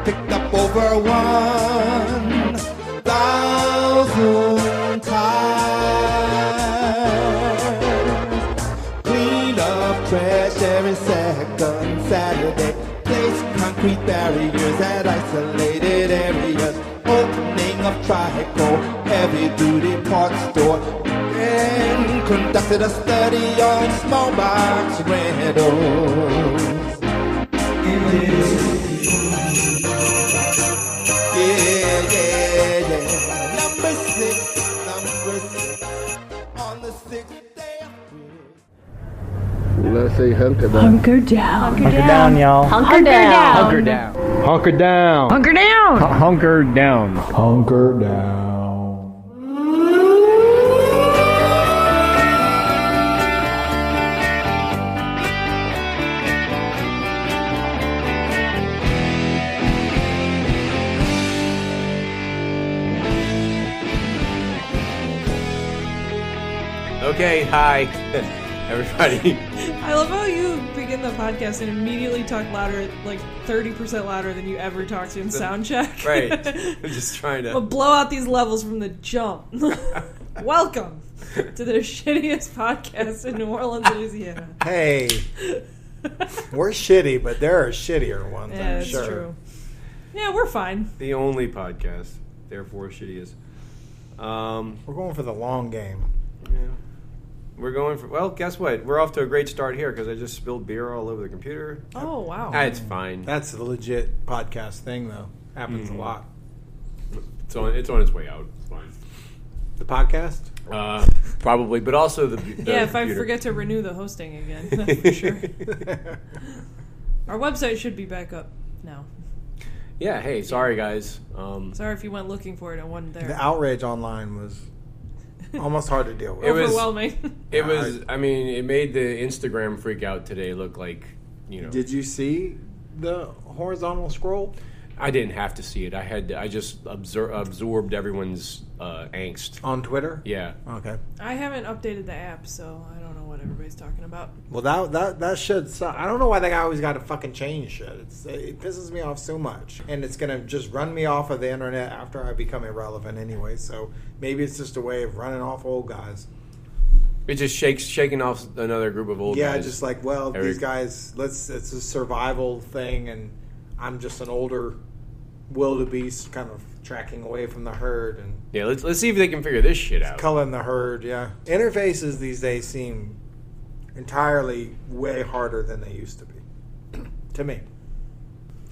picked up over 1,000 times. Clean up trash every second Saturday. Place concrete barriers at isolated areas. Opening of Trico, heavy-duty parts store. And conducted a study on small box rentals. Yeah. Number six, on the 6th day of spring. Let's say hunker down. Hunker down. Hunker down, y'all. Hunker down. Hunker down. Hunker down. Hunker down. Hunker down. Hunker down. Okay, hi, everybody. I love how you begin the podcast and immediately talk louder, like 30% louder than you ever talk to in sound check. Right. I'm just trying to... We'll blow out these levels from the jump. Welcome to the shittiest podcast in New Orleans, Louisiana. Hey, we're shitty, but there are shittier ones, Yeah, I'm that's sure. true. Yeah, we're fine. The only podcast, therefore shittiest. We're going for the long game. Yeah. We're going for... Well, guess what? We're off to a great start here because I just spilled beer all over the computer. Oh, wow. It's fine. That's the legit podcast thing, though. Happens a lot. It's on its way out. It's fine. The podcast? Probably, but also the Yeah, if I computer. forget to renew the hosting again, that's for sure. Our website should be back up now. Yeah, hey, sorry guys. Sorry if you went looking for it and wasn't there. The outrage online was almost hard to deal with. It was- Overwhelming. It was, I mean, it made the Instagram freak out today look like, you know. Did you see the horizontal scroll? I didn't have to see it. I just absorbed everyone's angst. On Twitter? Yeah. Okay. I haven't updated the app, so I don't know what everybody's talking about. Well, that should suck. I don't know why that guy always got to fucking change shit. It pisses me off so much. And it's going to just run me off of the internet after I become irrelevant anyway. So maybe it's just a way of running off old guys. It just shaking off another group of old guys. Yeah, just like, well, these guys, it's a survival thing, and I'm just an older wildebeest kind of tracking away from the herd. And yeah, let's see if they can figure this shit out. culling the herd, yeah. Interfaces these days seem entirely way harder than they used to be. To me.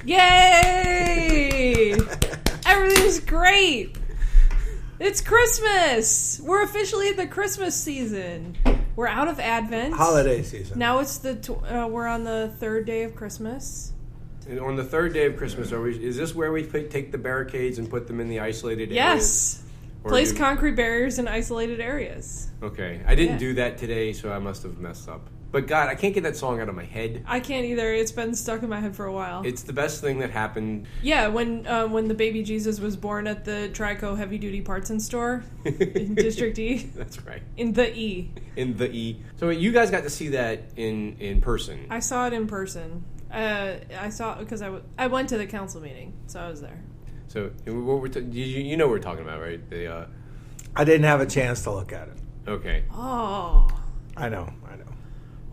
Yay! Everything's great. It's Christmas. We're officially in the Christmas season. We're out of Advent. Holiday season. Now it's we're on the third day of Christmas. And on the third day of Christmas, is this where we take the barricades and put them in the isolated areas? Yes. Or Place concrete barriers in isolated areas. Okay. I didn't do that today, so I must have messed up. But God, I can't get that song out of my head. I can't either. It's been stuck in my head for a while. It's the best thing that happened. Yeah, when the baby Jesus was born at the Trico Heavy Duty Parts and Store in District E. That's right. In the E. In the E. So you guys got to see that in person. I saw it in person. I saw because I went to the council meeting, so I was there. So what you know what we're talking about, right? I didn't have a chance to look at it. Okay. Oh. I know.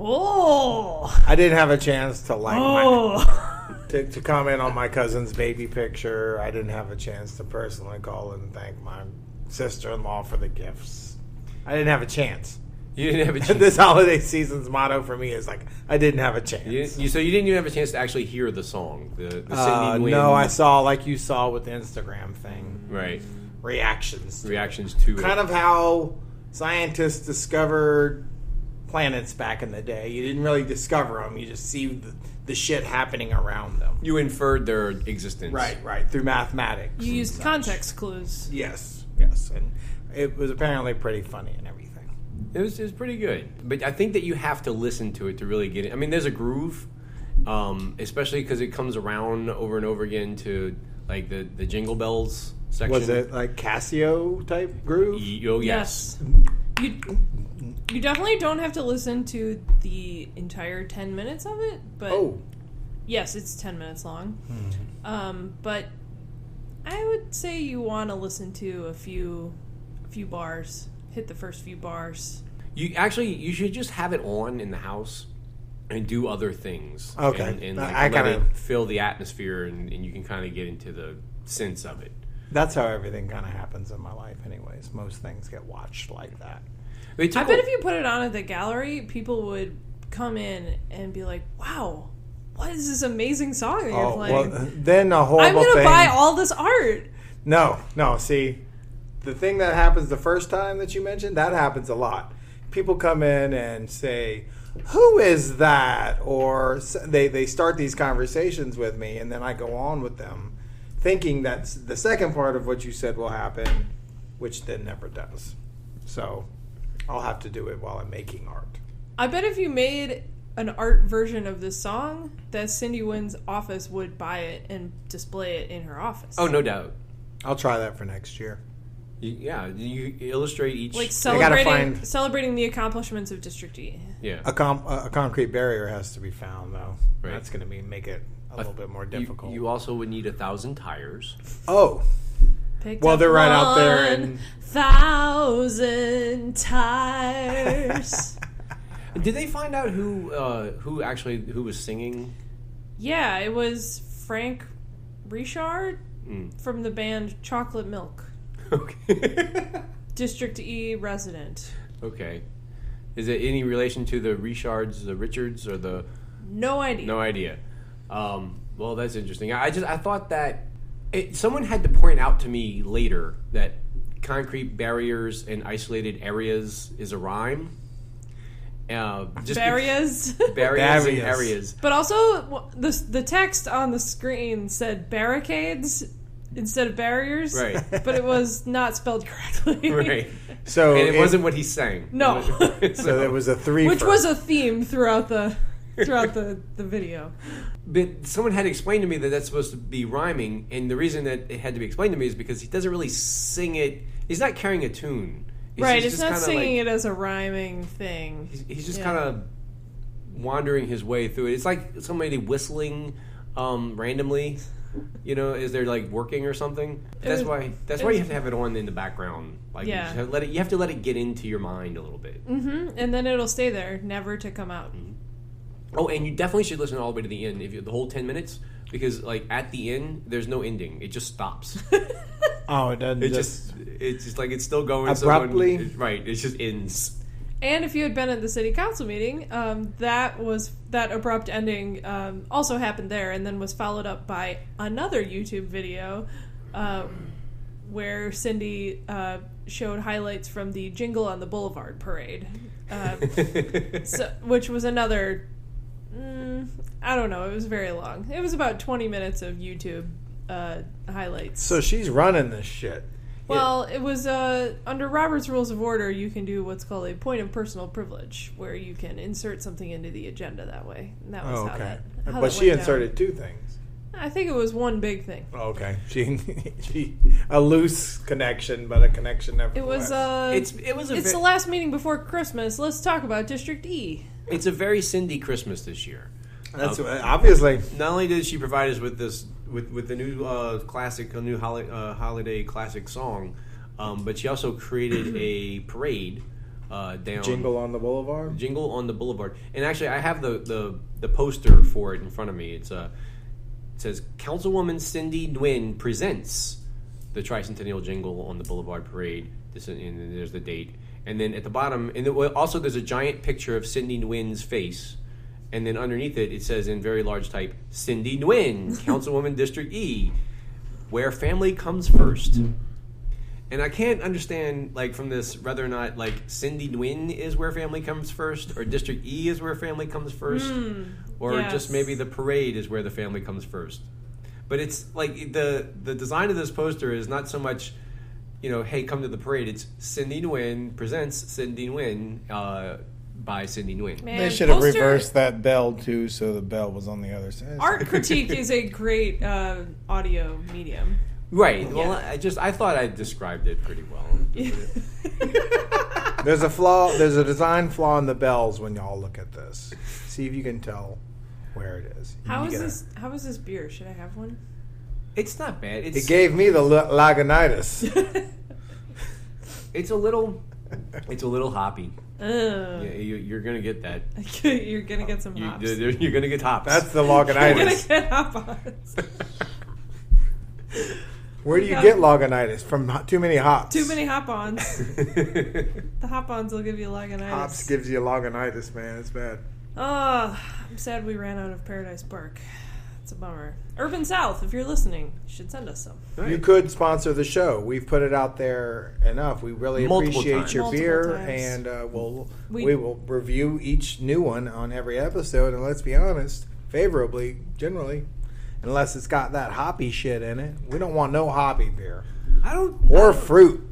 Oh. I didn't have a chance to to comment on my cousin's baby picture. I didn't have a chance to personally call and thank my sister-in-law for the gifts. I didn't have a chance. You didn't have a chance. This holiday season's motto for me is like, I didn't have a chance. So you didn't even have a chance to actually hear the song, the Cyndi Nguyen. No, I saw, like you saw with the Instagram thing. Right. Reactions to it. Kind of how scientists discovered planets back in the day. You didn't really discover them. You just see the shit happening around them. You inferred their existence. Right. Through mathematics. You used context clues. Yes. And it was apparently pretty funny and everything. It was pretty good. But I think that you have to listen to it to really get it. I mean, there's a groove, especially because it comes around over and over again to like the Jingle Bells section. Was it like Casio type groove? Yes. You definitely don't have to listen to the entire 10 minutes of it, but Yes, it's 10 minutes long. But I would say you want to listen to a few bars. Hit the first few bars. You should just have it on in the house and do other things. Okay. And I let kinda- it fill the atmosphere, and you can kind of get into the sense of it. That's how everything kind of happens in my life, anyways. Most things get watched like that. I bet if you put it on at the gallery, people would come in and be like, "Wow, what is this amazing song that you're playing?" Well, then a horrible I'm going to thing. buy all this art. No. See, the thing that happens the first time that you mentioned, that happens a lot. People come in and say, "Who is that?" Or they start these conversations with me, and then I go on with them, thinking that's the second part of what you said will happen, which then never does. So I'll have to do it while I'm making art. I bet if you made an art version of this song, that Cyndi Nguyen's office would buy it and display it in her office. Oh, no doubt. I'll try that for next year. You illustrate each... Like find- celebrating the accomplishments of District E. Yeah. A concrete barrier has to be found, though. Right. That's going to make it a little bit more difficult. You also would need 1,000 tires. Oh, Picked well, up they're right out there. And 1,000 tires. Did they find out who was singing? Yeah, it was Frank Richard from the band Chocolate Milk. Okay. District E resident. Okay. Is it any relation to the Richards, the Richards, or the... No idea. No idea. Well, that's interesting. I thought that someone had to point out to me later that concrete barriers and isolated areas is a rhyme. Barriers. Barriers and areas. But also, the text on the screen said barricades instead of barriers. Right. But it was not spelled correctly. Right. so And it wasn't what he sang. No. So there was a three. Which was a theme throughout the video. But someone had explained to me that that's supposed to be rhyming, and the reason that it had to be explained to me is because he doesn't really sing it. He's not carrying a tune. Right, it's not singing it as a rhyming thing. He's just kind of wandering his way through it. It's like somebody whistling randomly, as they're like working or something. That's why you have to have it on in the background. Like you have to let it get into your mind a little bit. Mm-hmm. And then it'll stay there, never to come out. Oh, and you definitely should listen all the way to the end, the whole 10 minutes, because like at the end there's no ending. It just stops. Oh, it doesn't. It's just like it's still going abruptly. Right. It just ends. And if you had been at the city council meeting, that abrupt ending also happened there, and then was followed up by another YouTube video where Cyndi showed highlights from the Jingle on the Boulevard parade, which was another. I don't know. It was very long. It was about 20 minutes of YouTube highlights. So she's running this shit. Well, it was under Robert's Rules of Order, you can do what's called a point of personal privilege, where you can insert something into the agenda that way. And that was how that. But she inserted two things. I think it was one big thing. Okay, she a loose connection, but a connection nevertheless. It was. It's the last meeting before Christmas. Let's talk about District E. It's a very Cyndi Christmas this year. That's obviously. Not only did she provide us with this with the new classic, a new holiday classic song, but she also created a parade down Jingle on the Boulevard. Jingle on the Boulevard, and actually, I have the poster for it in front of me. It says Councilwoman Cyndi Nguyen presents the Tricentennial Jingle on the Boulevard Parade. And there's the date, and then at the bottom, and also there's a giant picture of Cyndi Nguyen's face. And then underneath it, it says in very large type, Cyndi Nguyen, Councilwoman District E, where family comes first. And I can't understand, like, from this, whether or not, like, Cyndi Nguyen is where family comes first, or District E is where family comes first, or just maybe the parade is where the family comes first. But it's, like, the design of this poster is not so much, hey, come to the parade. It's Cyndi Nguyen presents Cyndi Nguyen, by Cyndi Nguyen. They should have reversed that bell too, so the bell was on the other side. Art critique is a great audio medium. Right. Yeah. Well, I thought I described it pretty well. There's a flaw. There's a design flaw in the bells when y'all look at this. See if you can tell. where it is. How You is gotta- this? How is this beer? Should I have one? It's not bad. It gave me the lagunitas. It's a little hoppy. Ugh. Yeah, you're gonna get that. You're gonna get some hops. You're gonna get hops. That's the You're gonna lagunitas. get hop-ons. Where do you get lagunitas? From too many hops. Too many hop-ons. The hop-ons will give you Lagunitas. Hops gives you lagunitas, man. It's bad. Oh, I'm sad we ran out of Paradise Park. It's a bummer. Urban South, if you're listening, you should send us some. Right. You could sponsor the show. We've put it out there enough. We really Multiple appreciate times. your Multiple beer, times. and We- we will review each new one on every episode. And let's be honest, favorably, generally, unless it's got that hoppy shit in it. We don't want no hoppy beer or fruit.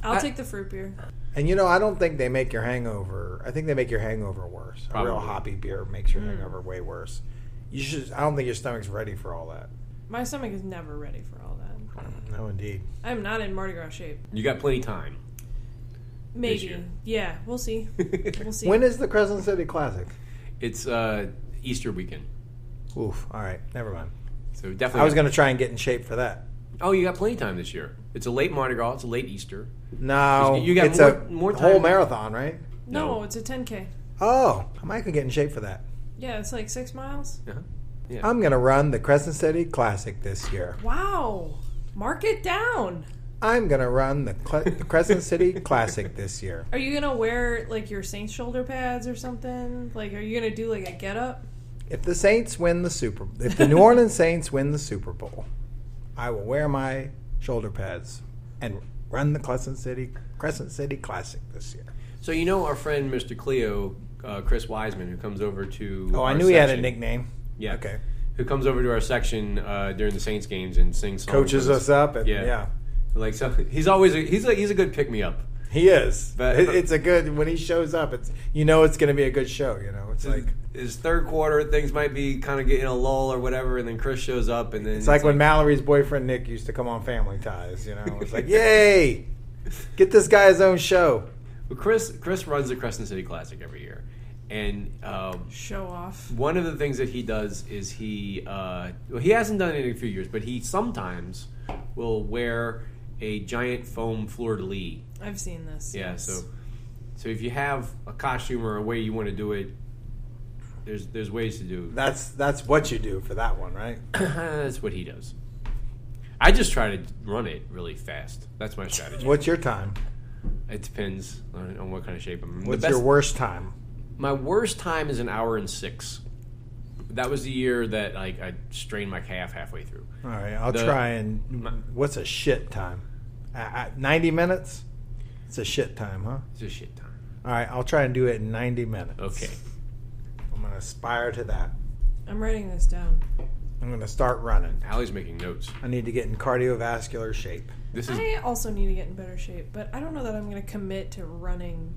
I'll take the fruit beer. And I don't think they make your hangover. I think they make your hangover worse. Probably. A real hoppy beer makes your hangover way worse. You should. I don't think your stomach's ready for all that. My stomach is never ready for all that. No, indeed. I'm not in Mardi Gras shape. You got plenty of time. Maybe. year. Yeah, we'll see. We'll see. When is the Crescent City Classic? It's Easter weekend, Oof. All right. Never mind. so definitely. I was going to try and get in shape for that. Oh, you got plenty of time this year. It's a late Mardi Gras. It's a late Easter. No, You got it's more a time. whole marathon, right? No, No. it's a 10K. Oh, I might could get in shape for that. Yeah, it's like 6 miles. Uh-huh. Yeah. I'm going to run the Crescent City Classic this year. Wow. Mark it down. I'm going to run the Crescent City Classic this year. Are you going to wear like your Saints shoulder pads or something? Like, are you going to do like a get up? If the New Orleans Saints win the Super Bowl, I will wear my shoulder pads and run the Crescent City Classic this year. So our friend Mr. Cleo, Chris Wiseman, who comes over to. Oh, I our knew he had a section. nickname. Yeah. Okay. Who comes over to our section during the Saints games and sings songs. Coaches with us up. And, Yeah. yeah. Like so, he's always he's a good pick me up. He is. But- It's a good, when he shows up, it's it's going to be a good show, It's like His third quarter, things might be kind of getting a lull or whatever, and then Chris shows up, and then it's like when Mallory's boyfriend Nick used to come on Family Ties, It's like, yay! Get this guy his own show. Well, Chris runs the Crescent City Classic every year, and Show off. one of the things that he does is he hasn't done it in a few years, but he sometimes will wear a giant foam fleur-de-lis. I've seen this. Yeah, yes. so if you have a costume or a way you want to do it, there's ways to do. That's what you do for that one, right? That's what he does. I just try to run it really fast. That's my strategy. What's your time? It depends on what kind of shape I'm in. What's your worst time? My worst time is 1 hour and 6. That was the year that I strained my calf halfway through. All right, I'll try and. What's a shit time? 90 minutes? It's a shit time, huh? It's a shit time. All right, I'll try and do it in 90 minutes. Okay. I'm going to aspire to that. I'm writing this down. I'm going to start running. Allie's making notes. I need to get in cardiovascular shape. This is I also need to get in better shape, but I don't know that I'm going to commit to running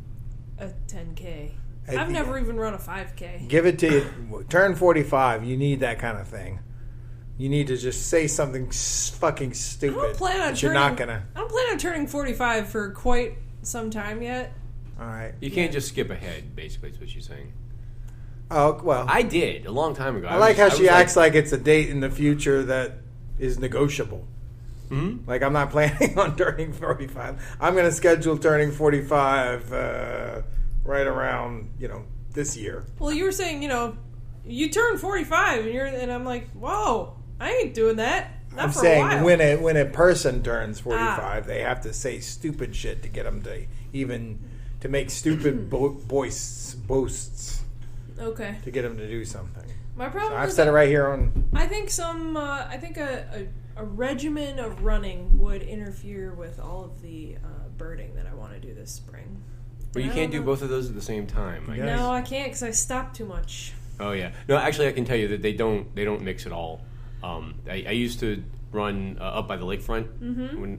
a 10K. I've never even run a 5K. Give it to you. Turn 45. You need that kind of thing. You need to just say something fucking stupid. I don't plan on that you're turning. not gonna. I don't plan on turning 45 for quite some time yet. All right. you can't just skip ahead. Basically, is what she's saying. Oh well. I did a long time ago. I like how she acts like it's a date in the future that is negotiable. Hmm? Like I'm not planning on turning 45. I'm going to schedule turning 45 right around this year. Well, you were saying, you turn 45, and I'm like, whoa, I ain't doing that. Not I'm for saying a while. when a person turns 45, they have to say stupid shit to get them to make stupid boasts Okay. to get them to do something. My problem So I've is said it that right here on. I think a regimen of running would interfere with all of the birding that I want to do this spring. But you I can't don't do know. both of those at the same time. I guess. No, I can't because I stop too much. Oh yeah. No, actually, I can tell you that they don't mix at all. I used to run up by the lakefront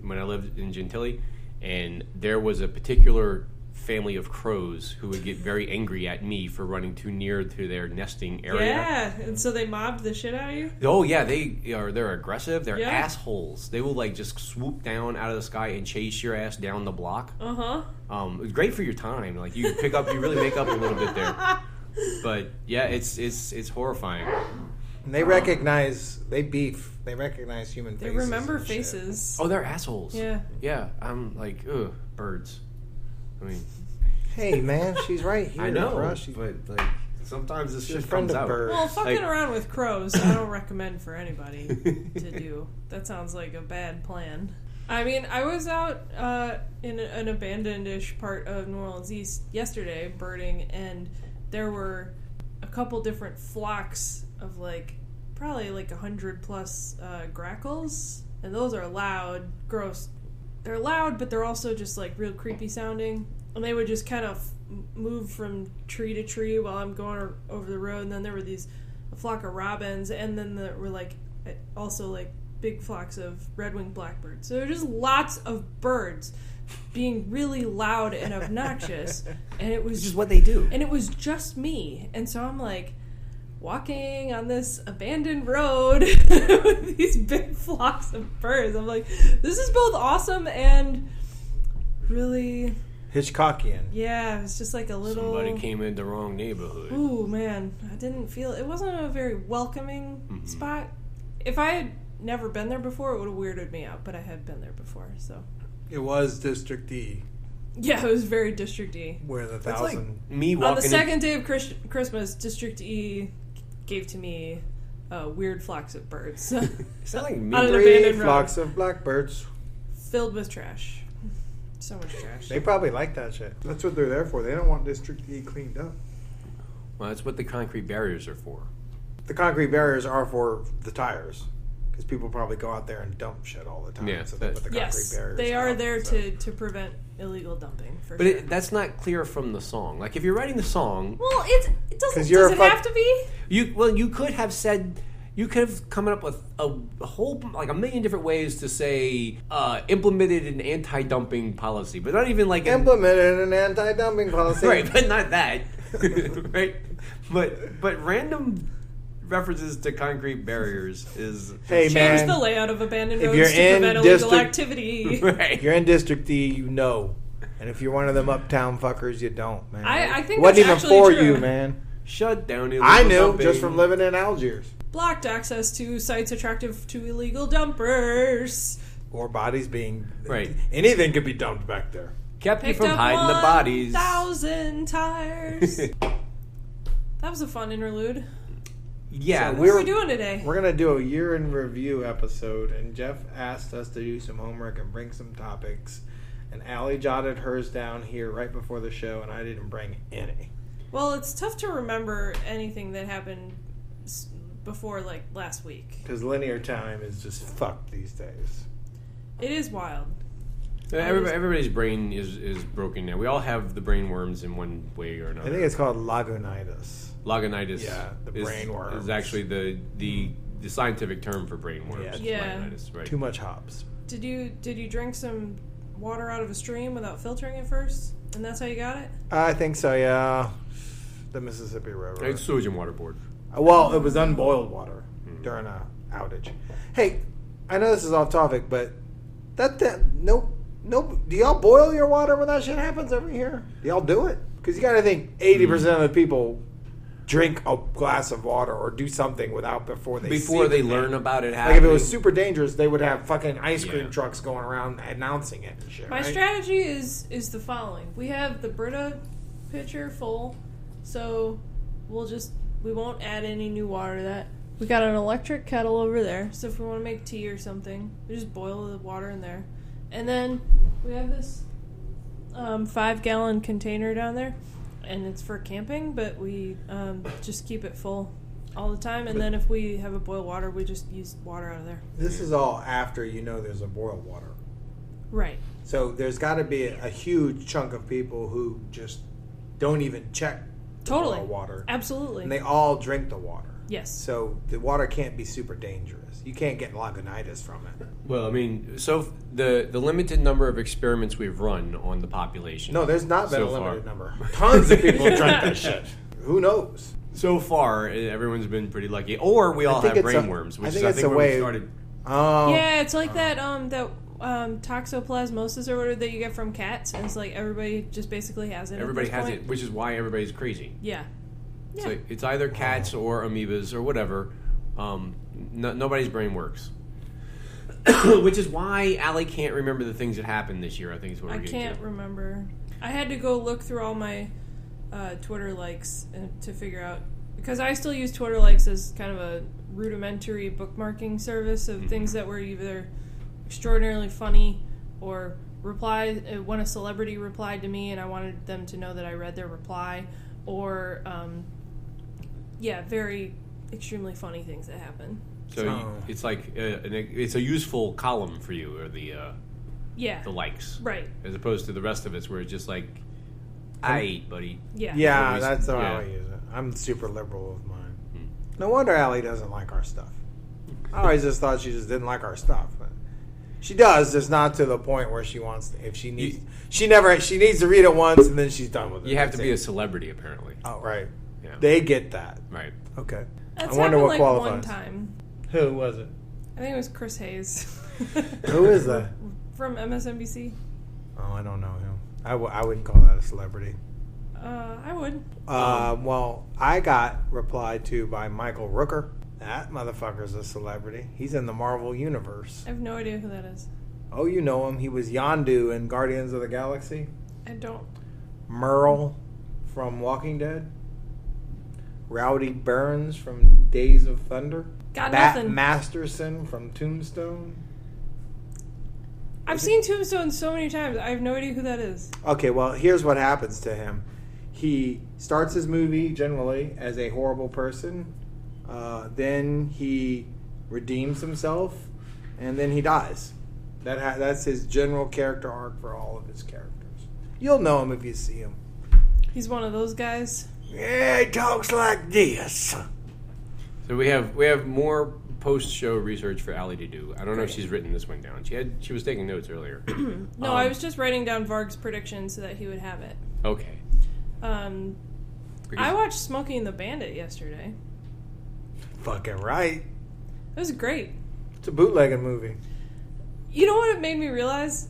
when I lived in Gentilly, and there was a particular family of crows who would get very angry at me for running too near to their nesting area. Yeah, and so they mobbed the shit out of you? Oh yeah, they're aggressive. They're Yeah. assholes. They will just swoop down out of the sky and chase your ass down the block. Uh-huh. It's great for your time. Like you really make up a little bit there. But yeah, it's horrifying. And they recognize human faces. They remember and shit. faces. Oh, they're assholes. Yeah. Yeah, I'm like, ugh, birds. I mean, Hey man, she's right here. I know, bruh. but like sometimes this She's a shit friend comes of out. birds. Well, fucking Like- around with crows, I don't recommend for anybody to do. That sounds like a bad plan. I mean, I was out in an abandoned-ish part of New Orleans East yesterday birding, and there were a couple different flocks of probably 100 plus grackles, and those are loud, gross. They're loud, but they're also just real creepy sounding, and they would just kind of move from tree to tree while I'm going over the road. And then there were a flock of robins, and then there were also big flocks of red-winged blackbirds. So there were just lots of birds being really loud and obnoxious, and it was Which is what they do. and it was just me. And so I'm walking on this abandoned road with these big flocks of birds. I'm like, this is both awesome and really, Hitchcockian. yeah, it's just a little... Somebody came in the wrong neighborhood. Ooh, man, I didn't feel... It wasn't a very welcoming spot. If I had never been there before, it would have weirded me out, but I had been there before, so... It was District E, Yeah, it was very District E. where the That's like 1,000. me On walking the in- second day of Christmas, District E gave to me weird flocks of birds Is that like me? on an Three abandoned road flocks of blackbirds. filled with trash. So much trash. They probably like that shit. That's what they're there for. They don't want District E cleaned up. Well, that's what the concrete barriers are for. The concrete barriers are for the tires. Because people probably go out there and dump shit all the time. Yeah, So they put the concrete Yes, barriers they are up, there so. to prevent illegal dumping, for But sure. that's not clear from the song. Like if you're writing the song, Well, it doesn't. 'Cause you're Does a it fuck- have to be? you could have said. You could have come up with a whole, a million different ways to say, implemented an anti-dumping policy, but not even Implemented an anti-dumping policy. right, but not that, right? But random references to concrete barriers is Hey, Change man. the layout of abandoned If roads you're to in prevent illegal district- activity. right. If you're in District E, you know. And if you're one of them uptown fuckers, you don't, man. I think it wasn't that's even actually for true. you, man. Shut down illegal I knew dumping. just from living in Algiers. Blocked access to sites attractive to illegal dumpers. Or bodies being... Right. Anything could be dumped back there. kept you Picked from up hiding the bodies. 1,000 tires. That was a fun interlude. Yeah, So What are we doing today? We're going to do a year in review episode, and Jeff asked us to do some homework and bring some topics. And Allie jotted hers down here right before the show, and I didn't bring any. Well, it's tough to remember anything that happened before, last week. Because linear time is just fucked these days. It is wild. Everybody's brain is broken now. We all have the brain worms in one way or another. I think it's called lagunitas. Lagunitas. Yeah, the brain worms. is actually the scientific term for brain worms. Yeah. Lagunitas, right. Too much hops. Did you drink some water out of a stream without filtering it first? And that's how you got it? I think so, yeah. The Mississippi River. It's sewage and water board. Well, it was unboiled water during a outage. Hey, I know this is off topic, but nope. Do y'all boil your water when that shit happens over here? Do y'all do it? Because you got to think 80% of the people drink a glass of water or do something before they learn about it Like happening. if it was super dangerous, they would have fucking ice cream Yeah. trucks going around announcing it and shit. My right? strategy is the following. We have the Brita pitcher full, so we won't add any new water to that. We got an electric kettle over there, so if we want to make tea or something, we just boil the water in there. And then we have this 5-gallon container down there, and it's for camping, but we just keep it full all the time. And then if we have a boil water, we just use water out of there. This is all after you know there's a boiled water. Right. So there's got to be a huge chunk of people who just don't even check the Totally. boiled water. Absolutely. And they all drink the water. Yes. So the water can't be super dangerous. You can't get lagunitas from it. Well, I mean, so the limited number of experiments we've run on the population. No, there's not been so a limited far. number. Tons of people drink that shit. Who knows? So far, everyone's been pretty lucky. Or we all think have it's brain a- worms, I which think is, I it's think, a where we way- started. Oh. Yeah, it's like that toxoplasmosis or whatever that you get from cats. And it's like everybody just basically has it. Everybody at this has point. it, which is why everybody's crazy. Yeah. Yeah. It's either cats or amoebas or whatever. Nobody's brain works. Which is why Allie can't remember the things that happened this year, I think is what we're I getting can't to. remember. I had to go look through all my Twitter likes to figure out, because I still use Twitter likes as kind of a rudimentary bookmarking service of things that were either extraordinarily funny or when a celebrity replied to me and I wanted them to know that I read their reply, or very extremely funny things that happen. So it's like it's a useful column for you, or the likes, right? As opposed to the rest of us, where it's just like, I ate, buddy. Yeah, that's how I use it. I'm super liberal with mine. No wonder Allie doesn't like our stuff. I always just thought she just didn't like our stuff. But she does, just not to the point where she wants to, if she needs. She needs to read it once and then she's done with it. You have to be a celebrity, apparently. Oh, right. Yeah. They get that. Right. Okay. That's I wonder happened what like qualifies. one time. Who was it? I think it was Chris Hayes. Who is that? From MSNBC. Oh, I don't know him. I wouldn't call that a celebrity. I would. Well, I got replied to by Michael Rooker. That motherfucker's a celebrity. He's in the Marvel Universe. I have no idea who that is. Oh, you know him. He was Yondu in Guardians of the Galaxy. I don't. Merle from Walking Dead. Rowdy Burns from Days of Thunder. Got nothing. Masterson from Tombstone. I've seen Tombstone so many times. I have no idea who that is. Okay, well, here's what happens to him. He starts his movie generally as a horrible person. Then he redeems himself, and then he dies. That's his general character arc for all of his characters. You'll know him if you see him. He's one of those guys. Yeah, he talks like this. So we have more post-show research for Allie to do. I don't know if she's written this one down. She was taking notes earlier. No, I was just writing down Varg's prediction so that he would have it. Okay. I watched Smokey and the Bandit yesterday. Fucking right. It was great. It's a bootlegging movie. You know what it made me realize?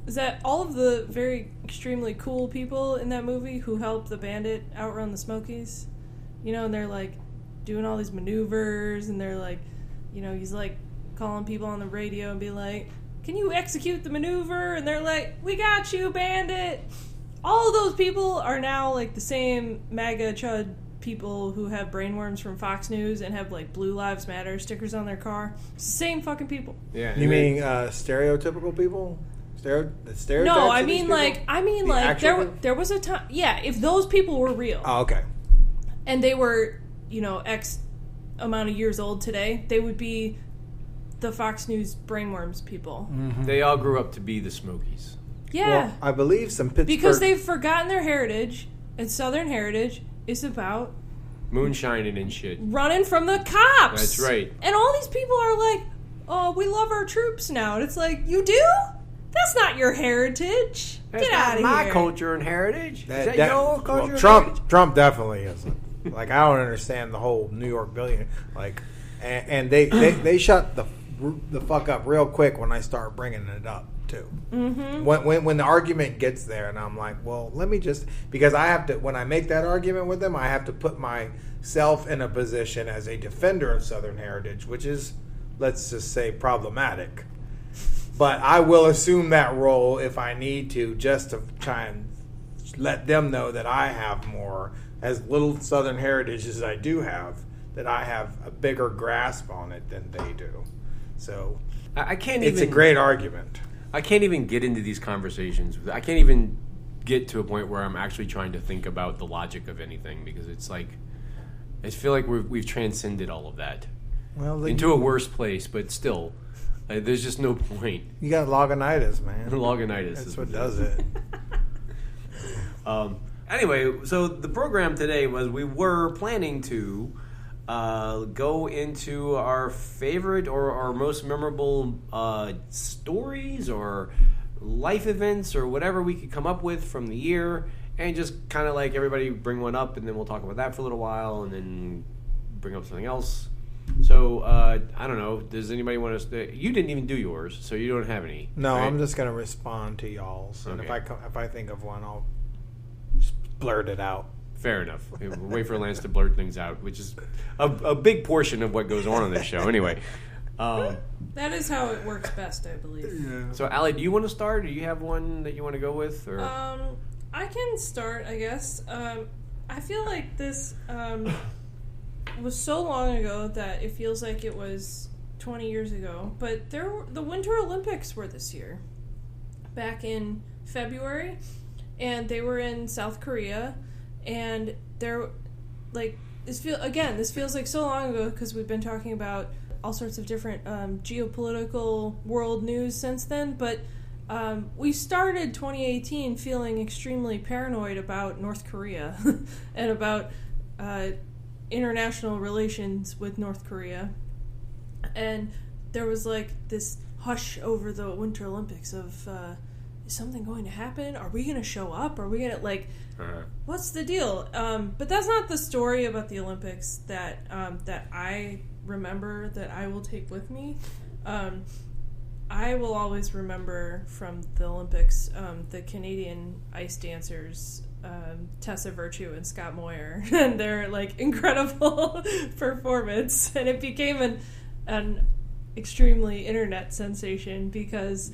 Is that all of the very extremely cool people in that movie who helped the bandit outrun the Smokies, and they're like doing all these maneuvers, and they're like, he's like calling people on the radio and be like, can you execute the maneuver? And they're like, we got you, bandit. All of those people are now like the same MAGA chud people who have brainworms from Fox News and have like Blue Lives Matter stickers on their car. It's the same fucking people. Yeah. You mean stereotypical people? Stereotypes? No, I of these mean people? like there was a time. Yeah, if those people were real. Oh, okay. And they were, X amount of years old today, they would be the Fox News brainworms people. Mm-hmm. They all grew up to be the Smokies. Yeah. Well, I believe some Pittsburgh... Because they've forgotten their heritage, and Southern heritage is about... Moonshining and shit. Running from the cops! That's right. And all these people are like, oh, we love our troops now. And it's like, you do? That's not your heritage. Get out of here. My culture and heritage. Is that your culture? Well, Trump definitely isn't. Like, I don't understand the whole New York billion. Like, and they shut the fuck up real quick when I start bringing it up too. Mm-hmm. When the argument gets there, and I'm like, well, let me just, because I have to, when I make that argument with them, I have to put myself in a position as a defender of Southern heritage, which is, let's just say, problematic. But I will assume that role if I need to, just to try and let them know that I have more, as little Southern heritage as I do have, that I have a bigger grasp on it than they do. So I can't it's a great argument. I can't even get into these conversations. I can't even get to a point where I'm actually trying to think about the logic of anything, because it's like, I feel like we've transcended all of that into a worse place, but still, there's just no point. You got lagunitas, man. Lagunitas. That's what does it. Anyway, so the program today was we were planning to go into our favorite or our most memorable stories or life events or whatever we could come up with from the year, and just kind of like everybody bring one up, and then we'll talk about that for a little while, and then bring up something else. So, I don't know. Does anybody want to... You didn't even do yours, so you don't have any. No, right? I'm just going to respond to y'all's. And Okay. if I think of one, I'll just blurt it out Fair enough. We'll wait for Lance to blurt things out, which is a big portion of what goes on this show. Anyway. That is how it works best, I believe. Yeah. So, Allie, do you want to start? Do you have one that you want to go with? Or? I can start, I guess. I feel like this was so long ago that it feels like it was 20 years ago. But the Winter Olympics were this year, back in February, and they were in South Korea. And this feels like so long ago because we've been talking about all sorts of different geopolitical world news since then. But we started 2018 feeling extremely paranoid about North Korea and about international relations with North Korea. And there was like this hush over the Winter Olympics of, is something going to happen? Are we going to show up? Are we going to, what's the deal? But that's not the story about the Olympics that I remember, that I will take with me. I will always remember from the Olympics the Canadian ice dancers, Tessa Virtue and Scott Moyer, and their incredible performance, and it became an extremely internet sensation because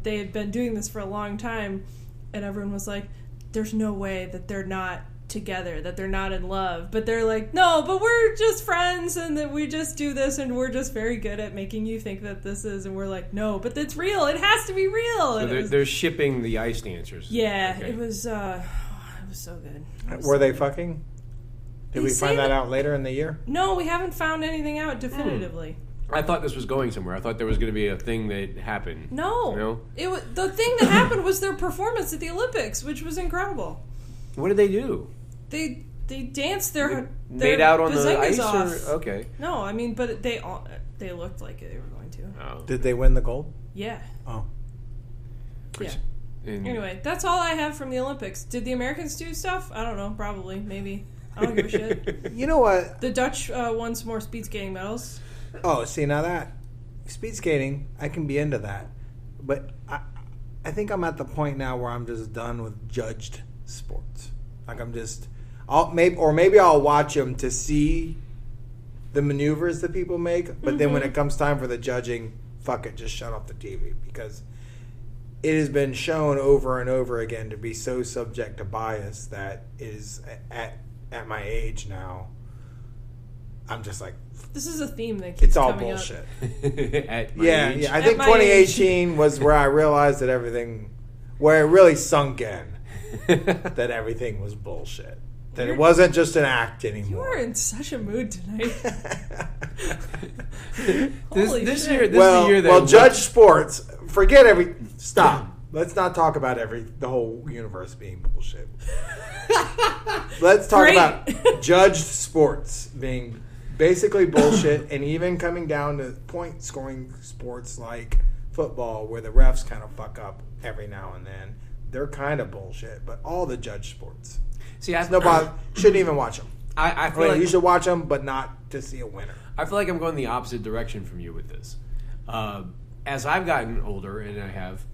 they had been doing this for a long time, and everyone was like, "There's no way that they're not together, that they're not in love," but they're like, "No, but we're just friends and that we just do this and we're just very good at making you think that this is," and we're like, "No, but it's real, it has to be real." So they're shipping the ice dancers. Yeah, okay. It was so good. Were they fucking? Did we find that out later in the year? No, we haven't found anything out definitively. I thought this was going somewhere. I thought there was going to be a thing that happened. No, the thing that happened was their performance at the Olympics, which was incredible. What did they do? They danced their made out on the bazingas ice? off. Or, okay. No, I mean, but they looked like they were going to. Oh. Did they win the gold? Yeah. Oh. Yeah. Anyway, that's all I have from the Olympics. Did the Americans do stuff? I don't know. Probably. Maybe. I don't give a shit. You know what? The Dutch won some more speed skating medals. Oh, see, now that speed skating, I can be into that. But I think I'm at the point now where I'm just done with judged sports. Like maybe I'll watch them to see the maneuvers that people make, but then when it comes time for the judging, fuck it, just shut off the TV, because it has been shown over and over again to be so subject to bias that is at my age now. I'm just like, this is a theme that keeps it's all coming bullshit. at my age. Yeah. I think 2018 was where I realized that where it really sunk in that everything was bullshit. That it wasn't just an act anymore. You are in such a mood tonight. This year, judge sports. Forget stop. Let's not talk about the whole universe being bullshit. Let's talk about judged sports being basically bullshit, and even coming down to point scoring sports like football, where the refs kind of fuck up every now and then. They're kind of bullshit, but all the judge sports. See, nobody shouldn't even watch them. I feel like you should watch them, but not to see a winner. I feel like I'm going the opposite direction from you with this. As I've gotten older, and I have,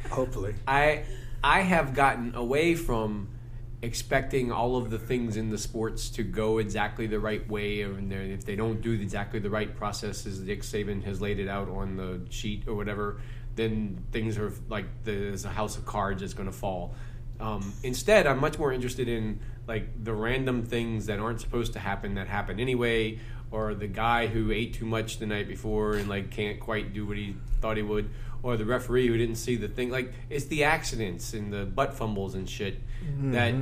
hopefully I have gotten away from expecting all of the things in the sports to go exactly the right way, and if they don't do exactly the right processes, Dick Saban has laid it out on the sheet or whatever, then things are like there's a house of cards that's going to fall. Instead, I'm much more interested in the random things that aren't supposed to happen that happen anyway, or the guy who ate too much the night before and can't quite do what he thought he would, or the referee who didn't see the thing. It's the accidents and the butt fumbles and shit that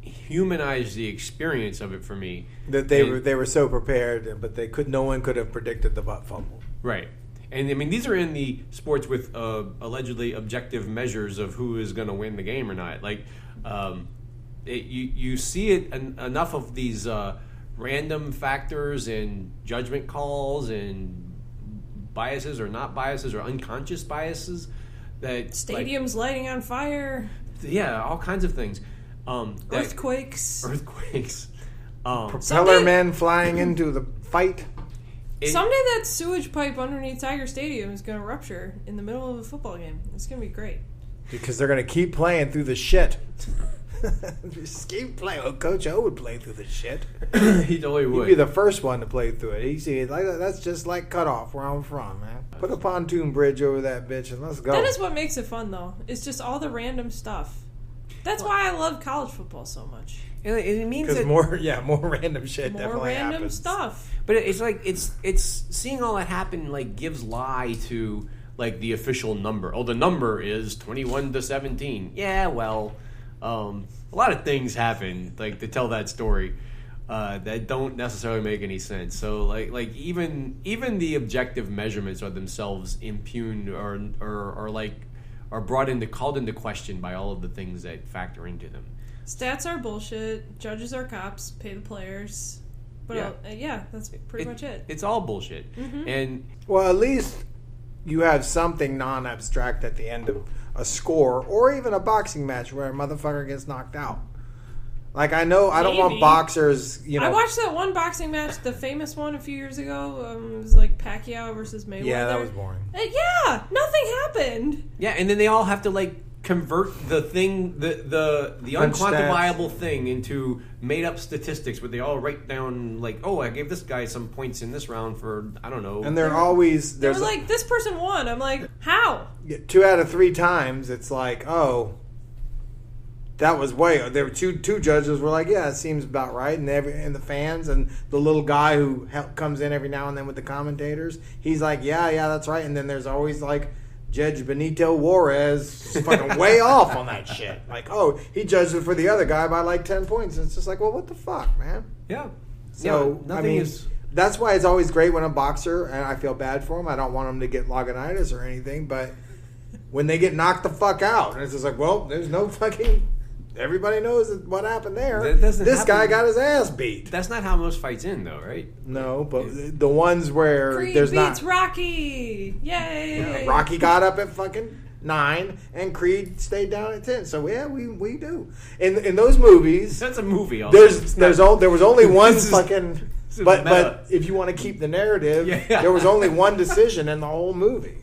humanize the experience of it for me. That they were so prepared, but no one could have predicted the butt fumble. Right. And I mean, these are in the sports with allegedly objective measures of who is going to win the game or not. You see it enough of these random factors and judgment calls and biases or not biases or unconscious biases that stadiums lighting on fire. Yeah, all kinds of things. Earthquakes. Propeller men flying into the fight. Someday that sewage pipe underneath Tiger Stadium is going to rupture in the middle of a football game. It's going to be great. Because they're going to keep playing through the shit. Just keep playing. Oh, Coach O would play through the shit. He totally He'd would. be the first one to play through it. He'd see it like that's just like cutoff where I'm from, man. Put a pontoon bridge over that bitch and let's go. That is what makes it fun, though. It's just all the random stuff. That's why I love college football so much. And it means because that more random shit More definitely random happens. stuff. But it's like it's seeing all that happen like gives lie to like the official number. Oh, the number is 21-17. Yeah, well, a lot of things happen like to tell that story that don't necessarily make any sense. So like even the objective measurements are themselves impugned or called into question by all of the things that factor into them. Stats are bullshit. Judges are cops. Pay the players. But that's pretty much it. It's all bullshit. Mm-hmm. And Well, at least you have something non-abstract at the end of a score or even a boxing match where a motherfucker gets knocked out. Like I don't want Maybe. boxers, you know. I watched that one boxing match, the famous one a few years ago. It was like Pacquiao versus Mayweather. Yeah, that was boring. Yeah, nothing happened. yeah, and then they all have to like convert the thing, the Punch unquantifiable thing into made up statistics where they all write down like, oh, I gave this guy some points in this round for I don't know. And they're always They were like, this person won. I'm like, how? 2 out of 3 times. It's like, oh, that was way. There were two judges were like, yeah, it seems about right, and and the fans and the little guy who comes in every now and then with the commentators, he's like, yeah, that's right. And then there's always like Judge Benito Juarez fucking way off on that shit. Like, oh, he judged it for the other guy by like 10 points. And it's just like, well, what the fuck, man? Yeah. So, Yeah, I mean, that's why it's always great when a boxer, and I feel bad for him. I don't want him to get lagunitas or anything, but when they get knocked the fuck out, and it's just like, well, there's no fucking... Everybody knows what happened there. This guy got his ass beat. That's not how most fights end, though, right? No, but the ones where Creed there's beats not... Rocky! Yay! Rocky got up at fucking 9, and Creed stayed down at 10. So yeah, we do. In those movies, That's a movie. Also. there was only one fucking. this is But meta. if you want to keep the narrative, Yeah. there was only one decision in the whole movie,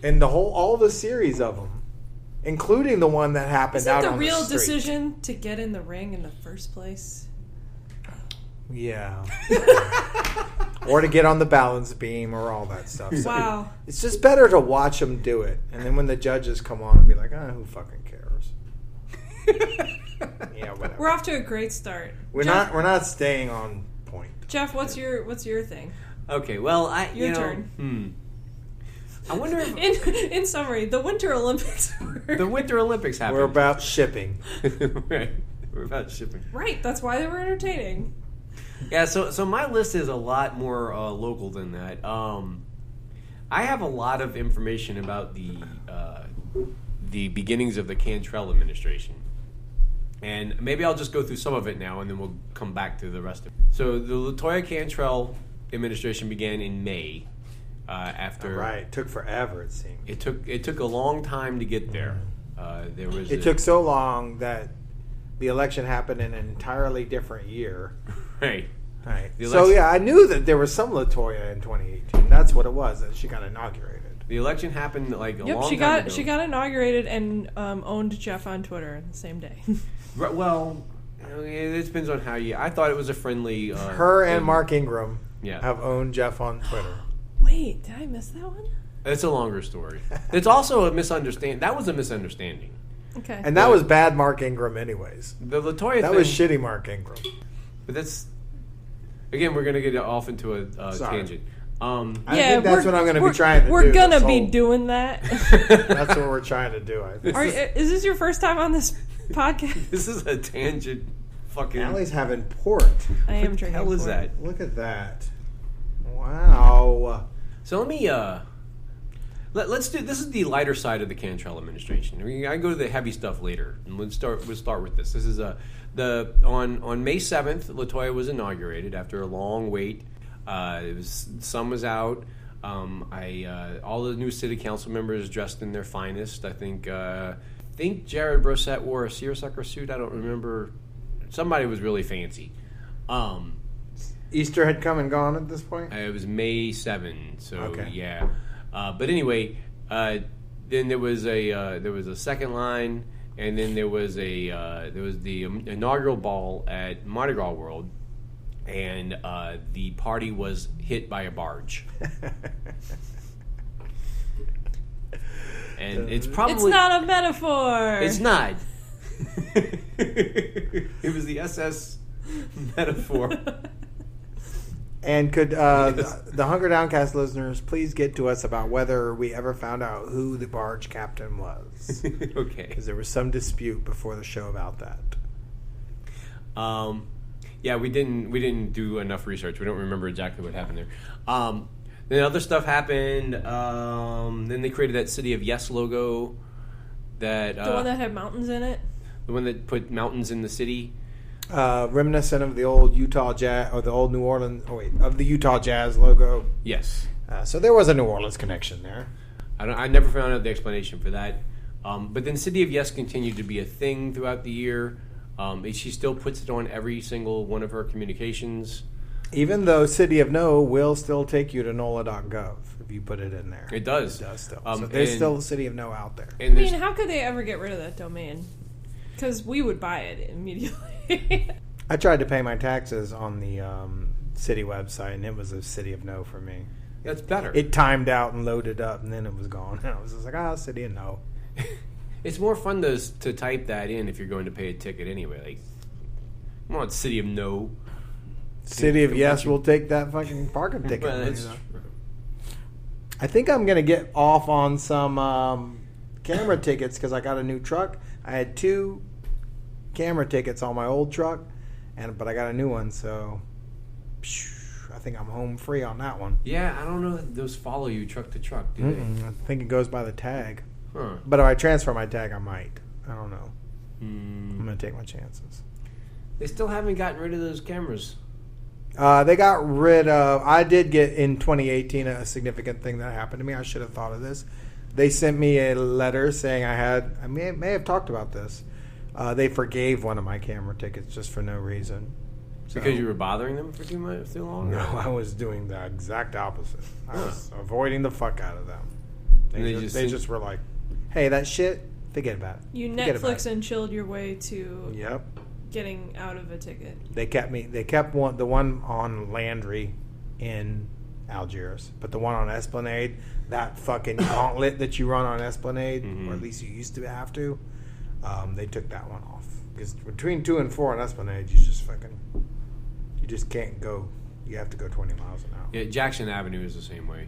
in all the series of them, including the one that happened Isn't out the on real the street. decision to get in the ring in the first place? Yeah. Or to get on the balance beam or all that stuff. So Wow. it's just better to watch them do it, and then when the judges come on and be like, who fucking cares? Yeah, whatever. We're off to a great start. We're not staying on point. Jeff, what's your thing? Okay, well, Your turn. I wonder if In summary, the Winter Olympics were... the Winter Olympics happened. We're about shipping. Right. We're about shipping. Right, that's why they were entertaining. Yeah, so my list is a lot more local than that. I have a lot of information about the beginnings of the Cantrell administration. And maybe I'll just go through some of it now, and then we'll come back to the rest of it. So the LaToya Cantrell administration began in May. After Right, took forever. It seemed it took a long time to get there. it took so long that the election happened in an entirely different year. Right. Right. The So election- yeah, I knew that there was some LaToya in 2018. That's what it was. That she got inaugurated. The election happened like a Yep, long she time got ago. she got inaugurated and owned Jeff on Twitter the same day. Right, well, it depends on how you. I thought it was a friendly. Her and thing. Mark Ingram Yeah. have owned Jeff on Twitter. Wait, did I miss that one? It's a longer story. It's also a misunderstanding. That was a misunderstanding. Okay. And that was bad Mark Ingram anyways. The LaToya That thing, was shitty Mark Ingram. But that's again, we're gonna get off into a Sorry. tangent. I think that's what I'm going to be trying to do. We're gonna this be whole- doing that. That's what we're trying to do, I think. Is this your first time on this podcast? This is a tangent. Fucking. Allie's having port. I am What the drinking. hell is for that? it. Look at that. Wow. So let me. Let's do. This is the lighter side of the Cantrell administration. I go to the heavy stuff later, and we'll start with this. This is on May 7th, LaToya was inaugurated after a long wait. The sun was out. All the new city council members dressed in their finest. I think Jared Brosette wore a seersucker suit. I don't remember. Somebody was really fancy. Easter had come and gone at this point? It was May 7, so Okay. yeah. But anyway, then there was a second line, and then there was the inaugural ball at Mardi Gras World, and the party was hit by a barge. And it's not a metaphor. It's not. It was the SS metaphor. And could the Hunger Downcast listeners please get to us about whether we ever found out who the barge captain was? Okay. Because there was some dispute before the show about that. Yeah, we didn't do enough research. We don't remember exactly what happened there. Then other stuff happened. Then they created that City of Yes logo. The one that had mountains in it? The one that put mountains in the city. Reminiscent of the old Utah Jazz, or the old New Orleans, of the Utah Jazz logo. Yes. So there was a New Orleans connection there. I never found out the explanation for that. But then City of Yes continued to be a thing throughout the year. She still puts it on every single one of her communications. Even though City of No will still take you to NOLA.gov if you put it in there. It does. It does still. So there's still City of No out there. I mean, how could they ever get rid of that domain? Because we would buy it immediately. I tried to pay my taxes on the city website, and it was a City of No for me. That's better. It timed out and loaded up, and then it was gone. And I was just like, City of No. It's more fun to type that in if you're going to pay a ticket anyway. Like, come on, City of No. City of Yes will take that fucking parking ticket. Well, that's true. I think I'm going to get off on some camera tickets because I got a new truck. I had 2 camera tickets on my old truck, but I got a new one, so I think I'm home free on that one. Yeah, I don't know that those follow you truck to truck, do they? I think it goes by the tag. Huh. But if I transfer my tag, I might. I don't know. I'm going to take my chances. They still haven't gotten rid of those cameras. They got rid of... I did get, in 2018, a significant thing that happened to me. I should have thought of this. They sent me a letter saying I may have talked about this. They forgave one of my camera tickets just for no reason. So, because you were bothering them for too long? No, I was doing the exact opposite. I was avoiding the fuck out of them. They just were like, hey, that shit, forget about it. You Netflix and chilled your way to getting out of a ticket. They kept the one on Landry in Algiers, but the one on Esplanade, that fucking gauntlet that you run on Esplanade, or at least you used to have to, they took that one off. Because between 2 and 4 on Esplanade, you just can't go. You have to go 20 miles an hour. Yeah, Jackson Avenue is the same way.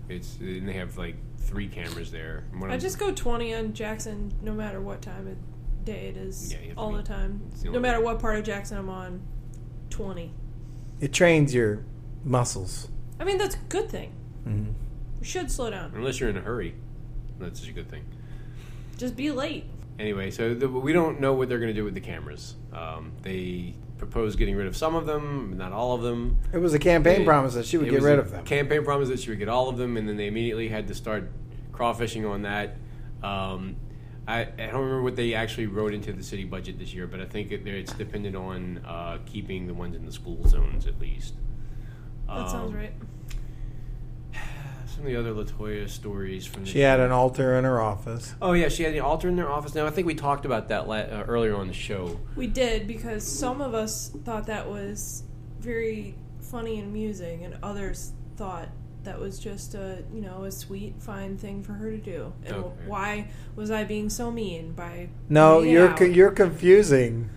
And they have like 3 cameras there. I just go 20 on Jackson no matter what time of day it is, all the time. No matter what part of Jackson I'm on, 20. It trains your muscles. I mean, that's a good thing. Mm-hmm. You should slow down. Unless you're in a hurry. That's a good thing. Just be late. Anyway, so we don't know what they're going to do with the cameras. They proposed getting rid of some of them, not all of them. It was a campaign promise that she would get rid of them. Campaign promise that she would get all of them, and then they immediately had to start crawfishing on that. I don't remember what they actually wrote into the city budget this year, but I think it's dependent on keeping the ones in the school zones at least. That sounds right. Some of the other LaToya stories from She had an altar in her office. Oh, yeah, she had the altar in her office. Now, I think we talked about that earlier on the show. We did, because some of us thought that was very funny and amusing, and others thought that was just a sweet, fine thing for her to do. And why was I being so mean by... No, you're confusing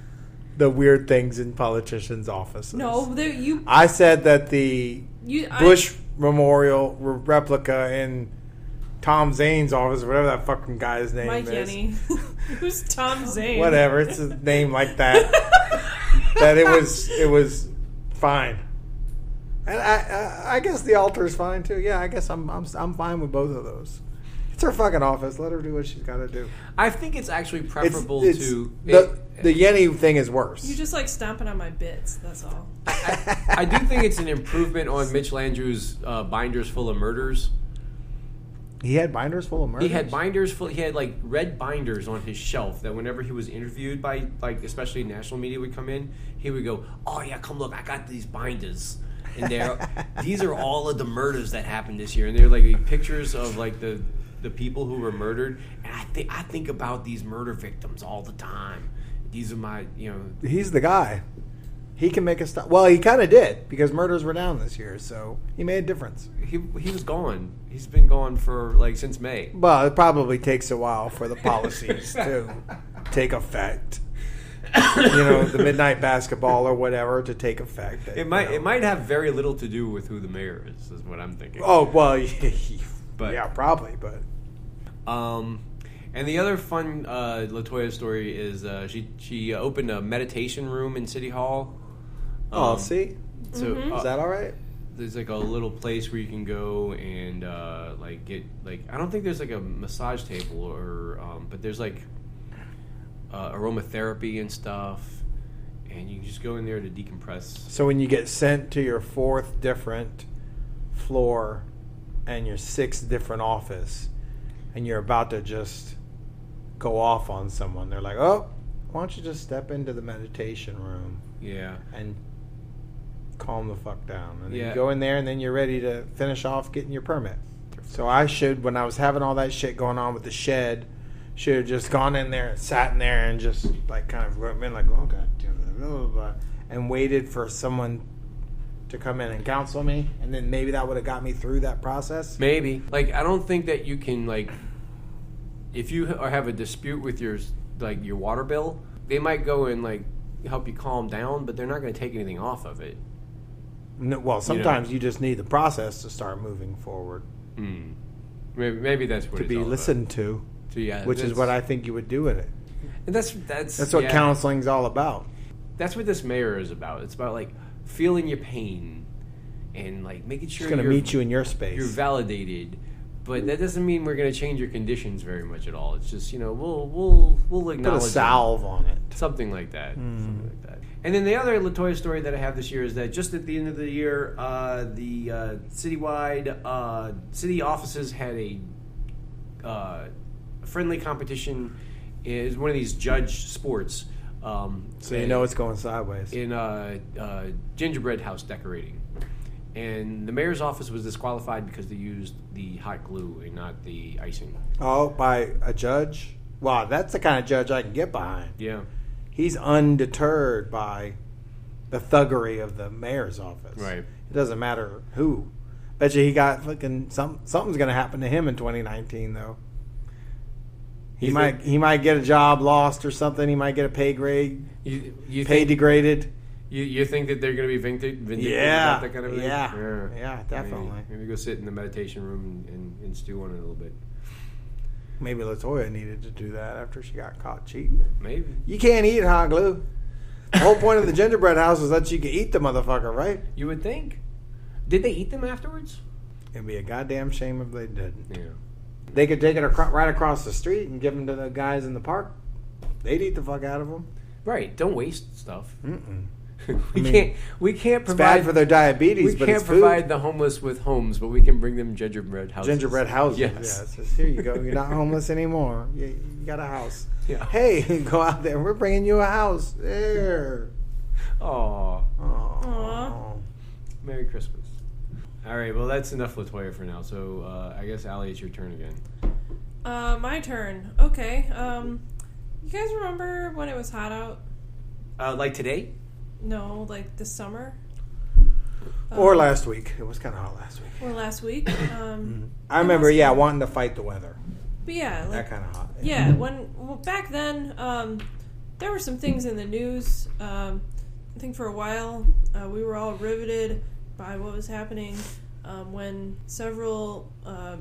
the weird things in politicians' offices. No, I said that the Bush Memorial replica in Tom Zane's office, whatever that fucking guy's name Mike is. Yenny. Who's Tom Zane? Whatever, it's a name like that. That it was fine. And I guess the altar is fine too. Yeah, I guess I'm fine with both of those. It's her fucking office. Let her do what she's got to do. I think it's actually preferable to... The Yenny thing is worse. You just like stomping on my bits, that's all. I do think it's an improvement on Mitch Landrieu's binders full of murders. He had binders full of murders? He had binders full... He had, like, red binders on his shelf that whenever he was interviewed by, like, especially national media would come in, he would go, oh, yeah, come look, I got these binders. And these are all of the murders that happened this year. And they're, like, pictures of, like, the the people who were murdered, and I think about these murder victims all the time. These are my, He's the guy. He can make a stop. Well, he kind of did because murders were down this year, so he made a difference. He was gone. He's been gone for since May. Well, it probably takes a while for the policies to take effect. The midnight basketball or whatever to take effect. It might have very little to do with who the mayor is what I'm thinking. Oh well, but yeah, probably. But and the other fun LaToya story is she opened a meditation room in City Hall. See, so is that all right? There's like a little place where you can go and get I don't think there's like a massage table or but there's like aromatherapy and stuff, and you can just go in there to decompress. So when you get sent to your 4th different floor and your 6th different office, and you're about to just go off on someone, they're like, "Oh, why don't you just step into the meditation room?" Yeah, and calm the fuck down. And then Yeah. you go in there, and then you're ready to finish off getting your permit. So I should, when I was having all that shit going on with the shed, should have just gone in there and sat in there and just kind of been like, "Oh god damn it," blah, blah, blah, and waited for someone to come in and counsel me, and then maybe that would have got me through that process. maybe. I don't think that you can if you have a dispute with your water bill, they might go and help you calm down, but they're not going to take anything off of it. No, well, sometimes you just need the process to start moving forward, Maybe that's what to it's be all listened to, about. So, yeah, which is what I think you would do with it. And that's what counseling's all about. That's what this mayor is about. It's about feeling your pain and making sure It's going to meet you in your space. you're validated. But that doesn't mean we're going to change your conditions very much at all. It's just we'll acknowledge Put a salve on it. something like that. Something like that. And then the other LaToya story that I have this year is that just at the end of the year, the citywide city offices had a friendly competition. Is one of these judge sports. So you know it's going sideways. In gingerbread house decorating. And the mayor's office was disqualified because they used the hot glue and not the icing. Oh, by a judge? Wow, that's the kind of judge I can get behind. Yeah. He's undeterred by the thuggery of the mayor's office. Right. It doesn't matter who. Bet you he got fucking something's going to happen to him in 2019 though. He might get a job lost or something. He might get a pay grade. You pay degraded. You think that they're going to be vindictive Yeah. about that kind of thing? Yeah, definitely. Maybe go sit in the meditation room and stew on it a little bit. Maybe LaToya needed to do that after she got caught cheating. Maybe. You can't eat hot glue. The whole point of the gingerbread house is that you can eat the motherfucker, right? You would think. Did they eat them afterwards? It'd be a goddamn shame if they didn't. Yeah. They could take it right across the street and give them to the guys in the park. They'd eat the fuck out of them. Right. Don't waste stuff. Mm-mm. We can't It's provide bad for their diabetes, we but can't it's provide food. the homeless with homes, but we can bring them gingerbread houses. Gingerbread houses. Yes. Yes. Here you go. You're not homeless anymore. You got a house. Yeah. Hey, go out there. We're bringing you a house. There. Aw. Aw. Merry Christmas. All right. Well, that's enough LaToya for now. So I guess Allie, it's your turn again. My turn. Okay. You guys remember when it was hot out? Like today? No, like this summer. Or last week. It was kind of hot last week. Or last week. I remember, wanting to fight the weather. But yeah, That kind of hot. yeah. Back then, there were some things in the news. I think for a while we were all riveted by what was happening when several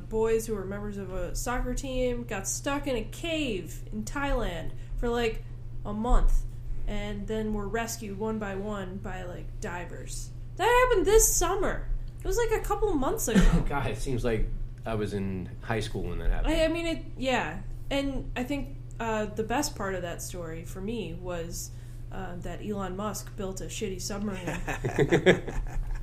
boys who were members of a soccer team got stuck in a cave in Thailand for like a month, and then were rescued one by one by like divers. That happened this summer. It was like a couple of months ago. God, it seems like I was in high school when that happened. I mean, yeah. And I think the best part of that story for me was that Elon Musk built a shitty submarine.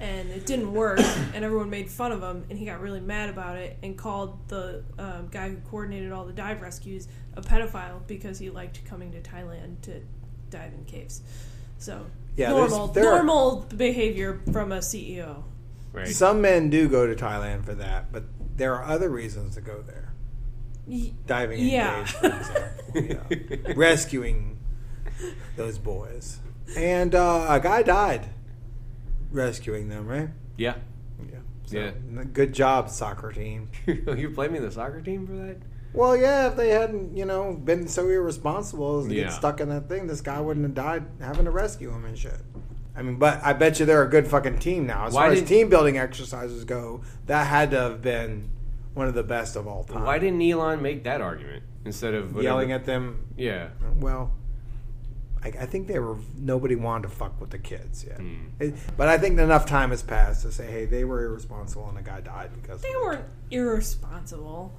And it didn't work, and everyone made fun of him, and he got really mad about it and called the guy who coordinated all the dive rescues a pedophile because he liked coming to Thailand to dive in caves. So, Yeah, normal behavior from a CEO. Right. Some men do go to Thailand for that, but there are other reasons to go there. diving in yeah. cage, for example. Yeah. Rescuing those boys. And a guy died rescuing them, right? Yeah. Yeah. So, Yeah. good job, soccer team. You're blaming the soccer team for that? Well, yeah, if they hadn't, been so irresponsible as to Yeah. get stuck in that thing, this guy wouldn't have died having to rescue him and shit. I mean, but I bet you they're a good fucking team now. As far as team building exercises go, that had to have been one of the best of all time. Why didn't Elon make that argument instead of whatever? Yelling at them? Yeah. Well, I think nobody wanted to fuck with the kids yet. But I think enough time has passed to say, hey, they were irresponsible and a guy died because They weren't irresponsible.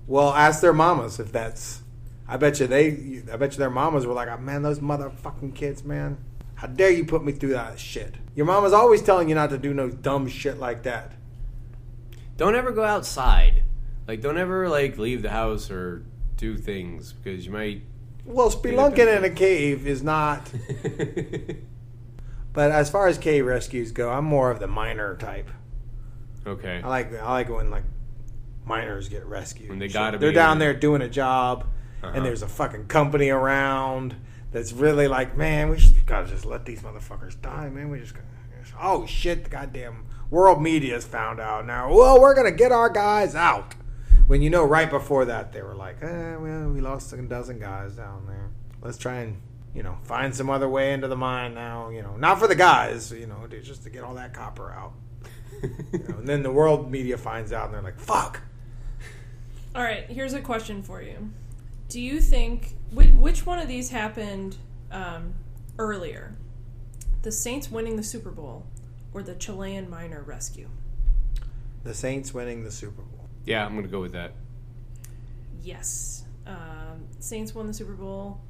Well, ask their mamas if that's. I bet you their mamas were like, oh, man, those motherfucking kids, man. How dare you put me through that shit? Your mama's always telling you not to do no dumb shit like that. Don't ever go outside. Like, don't ever, leave the house or do things because you might... Well, spelunking in a cave is not... But as far as cave rescues go, I'm more of the miner type. Okay. I like when, miners get rescued. When they Shit. gotta be They're down in- there doing a job, Uh-huh. and there's a fucking company around that's really like, man, we just gotta just let these motherfuckers die, man. We just gotta, oh shit, the goddamn world media's found out now. Well, we're gonna get our guys out. When right before that they were like, well, we lost a dozen guys down there. Let's try and find some other way into the mine now. Not for the guys, just to get all that copper out. And then the world media finds out and they're like, fuck. All right, here's a question for you. Do you think which one of these happened earlier? The Saints winning the Super Bowl or the Chilean miner rescue? The Saints winning the Super Bowl. Yeah, I'm going to go with that. Yes. Saints won the Super Bowl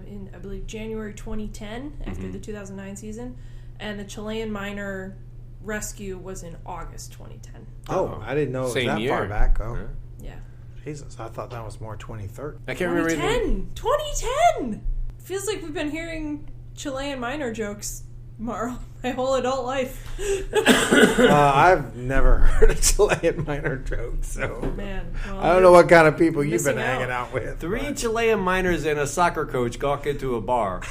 in, I believe, January 2010 after the 2009 season. And the Chilean miner rescue was in August 2010. Oh, I didn't know it was Same that year. far back. Oh, Yeah. Yeah. Jesus. I thought that was more 2013. I can't remember anything. 2010! Feels like we've been hearing Chilean miner jokes my whole adult life. I've never heard a Chilean miner joke, so Man, well, I don't know what kind of people you've been missing hanging out. out with. Three but- Chilean miners and a soccer coach got into a bar.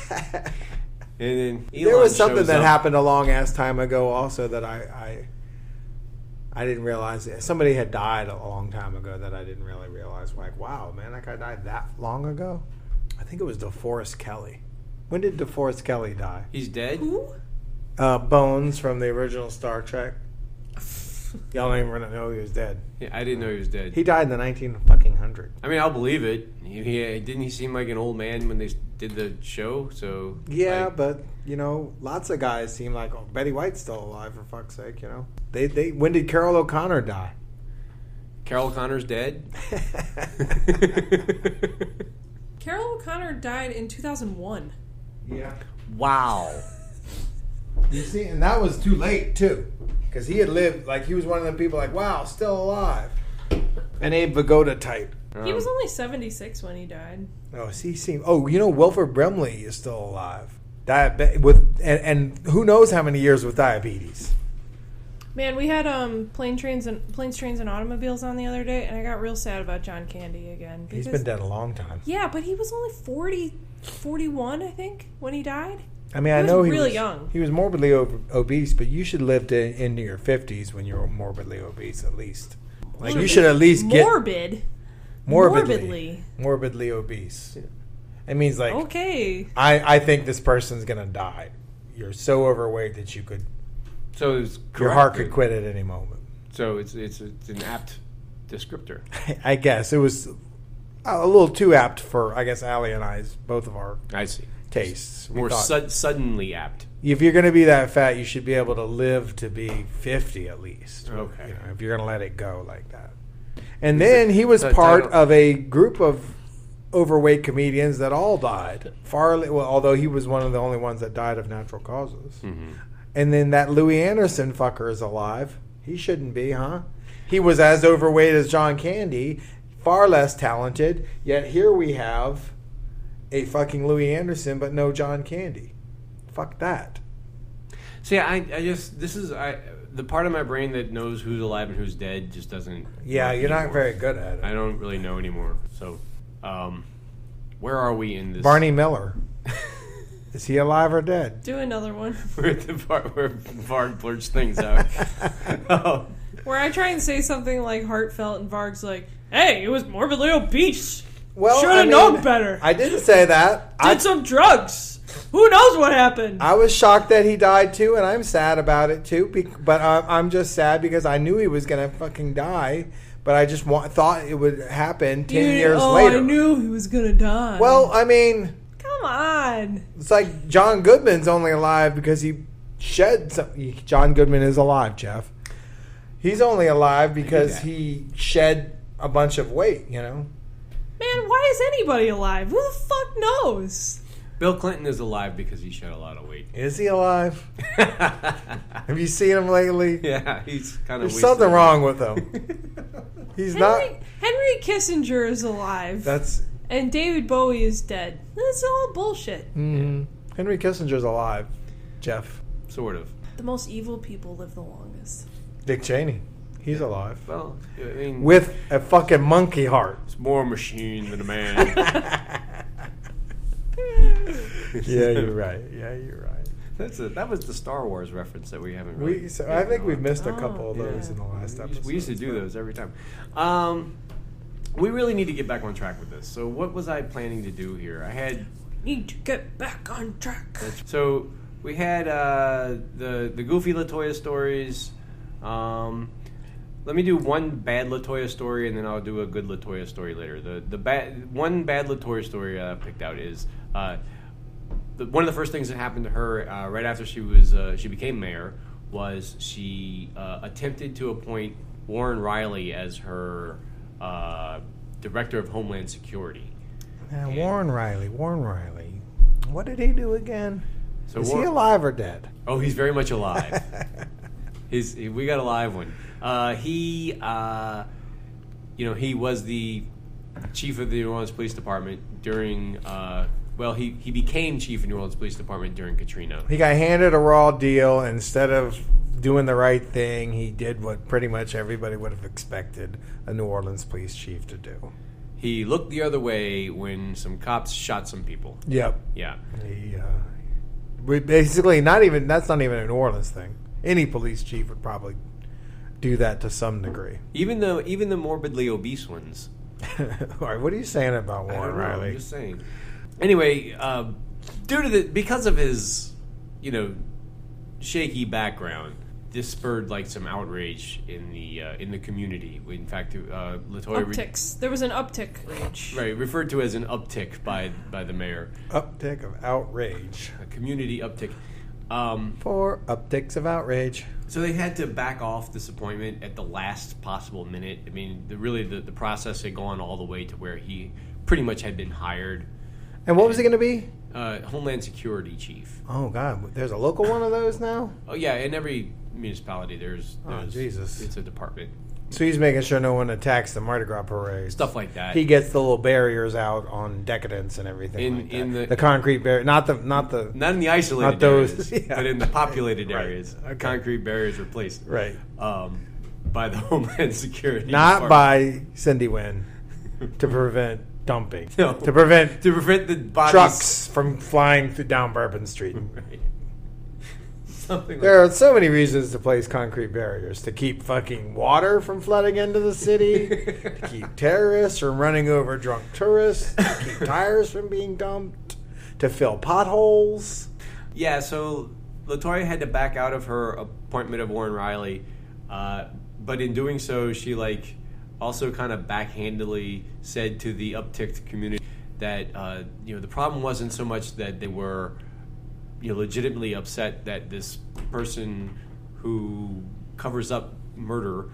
And then There Elon was something shows that up. happened a long ass time ago also that I didn't realize. Somebody had died a long time ago that I didn't really realize. Like, wow, man, that guy died that long ago? I think it was DeForest Kelley. When did DeForest Kelley die? He's dead? Who? Bones from the original Star Trek. Y'all don't even know he was dead. Yeah, I didn't know he was dead. He died in the 1900s. I mean, I'll believe it. Didn't he seem like an old man when they did the show? So Yeah, but lots of guys seem like Betty White's still alive for fuck's sake. They when did Carol O'Connor die? Carol Connor's dead. Carol O'Connor died in 2001. Yeah. Wow. You see, and that was too late too, because he had lived he was one of the people wow, still alive, an Abe Vigoda type. He was only 76 when he died. Oh, he seemed. Oh, Wilford Brimley is still alive. And who knows how many years with diabetes. Man, we had planes, trains, and automobiles on the other day, and I got real sad about John Candy again. He's been dead a long time. Yeah, but he was only 41, I think, when he died. I mean, He I was know he really was young. He was morbidly obese, but you should live into your 50s when you're morbidly obese, at least. You should at least get morbidly obese. It means Okay. I think this person's gonna die. You're so overweight that you could. So it's Your heart could quit at any moment. So it's an apt descriptor. I guess it was a little too apt for Allie and I's both of our I see. tastes. We More thought, suddenly apt. if you're going to be that fat, you should be able to live to be 50 at least. Okay. If you're going to let it go like that. And then he was the part title- of a group of overweight comedians that all died. Although he was one of the only ones that died of natural causes. Mm-hmm. And then that Louis Anderson fucker is alive. He shouldn't be, huh? He was as overweight as John Candy, far less talented, yet here we have a fucking Louis Anderson but no John Candy. Fuck that. See, I just this is the part of my brain that knows who's alive and who's dead just doesn't. Yeah, work you're not anymore. very good at it. I don't really know anymore. So, where are we in this? Barney Miller. Is he alive or dead? Do another one. We're at the part where Varg blurts things out. Oh. Where I try and say something like heartfelt, and Varg's like, "Hey, it was morbidly obese. Well, Should have known better. I didn't say that. Did some drugs. Who knows what happened?" I was shocked that he died too, and I'm sad about it too. But I'm just sad because I knew he was gonna fucking die. But I just thought it would happen 10 years later. I knew he was gonna die. Well, I mean, come on. it's like John Goodman's only alive because he shed some. John Goodman is alive, Jeff. He's only alive because he shed a bunch of weight, you know? Man, why is anybody alive? Who the fuck knows? Bill Clinton is alive because he shed a lot of weight. Is he alive? Have you seen him lately? Yeah, he's kind of. There's something wrong with him. He's not. Henry Kissinger is alive. And David Bowie is dead. That's all bullshit. Mm-hmm. Henry Kissinger's alive, Jeff. Sort of. The most evil people live the longest. Dick Cheney. He's alive. Well, I mean, with a fucking monkey heart. It's more a machine than a man. Yeah, you're right. That was the Star Wars reference that we haven't really. I think we've missed a couple of those in the last episode. We used to do those every time. We really need to get back on track with this. So what was I planning to do here? Need to get back on track. So we had the goofy LaToya stories. Let me do one bad LaToya story, and then I'll do a good LaToya story later. One bad LaToya story I picked out is one of the first things that happened to her right after she became mayor was she attempted to appoint Warren Riley as her director of Homeland Security. Warren Riley. What did he do again? So is he alive or dead? Oh, he's very much alive. We got a live one. He was the chief of the New Orleans Police Department during. He became chief of New Orleans Police Department during Katrina. He got handed a raw deal. Instead of doing the right thing, he did what pretty much everybody would have expected a New Orleans police chief to do. He looked the other way when some cops shot some people. Yep. Yeah. Basically, that's not even a New Orleans thing. Any police chief would probably do that to some degree. Even the morbidly obese ones. All right, what are you saying about Warren Riley? I'm just saying. Anyway, because of his, shaky background, this spurred some outrage in the community. In fact, LaToya upticks. There was an uptick. Right, referred to as an uptick by the mayor. Uptick of outrage. A community uptick. For upticks of outrage. So they had to back off this appointment at the last possible minute. I mean, the process had gone all the way to where he pretty much had been hired. And what was he going to be? Homeland Security Chief. Oh, God. There's a local one of those now? Oh, yeah. In every municipality, there's Jesus. It's a department. So he's making sure no one attacks the Mardi Gras parade. Stuff like that. He gets the little barriers out on Decadence and everything in the concrete barrier. Not in the isolated not those, areas, yeah. but in the populated Right. areas. Okay. Concrete barriers are placed. Right. By the Homeland Security Not Department. by Cyndi Nguyen to prevent dumping. No. To prevent the bodies. trucks from flying down Bourbon Street. Right. Something There are so many reasons to place concrete barriers. To keep fucking water from flooding into the city. To keep terrorists from running over drunk tourists. To keep tires from being dumped. To fill potholes. Yeah, so LaToya had to back out of her appointment of Warren Riley. But in doing so, she also kind of backhandedly said to the upticked community that the problem wasn't so much that they were legitimately upset that this person who covers up murder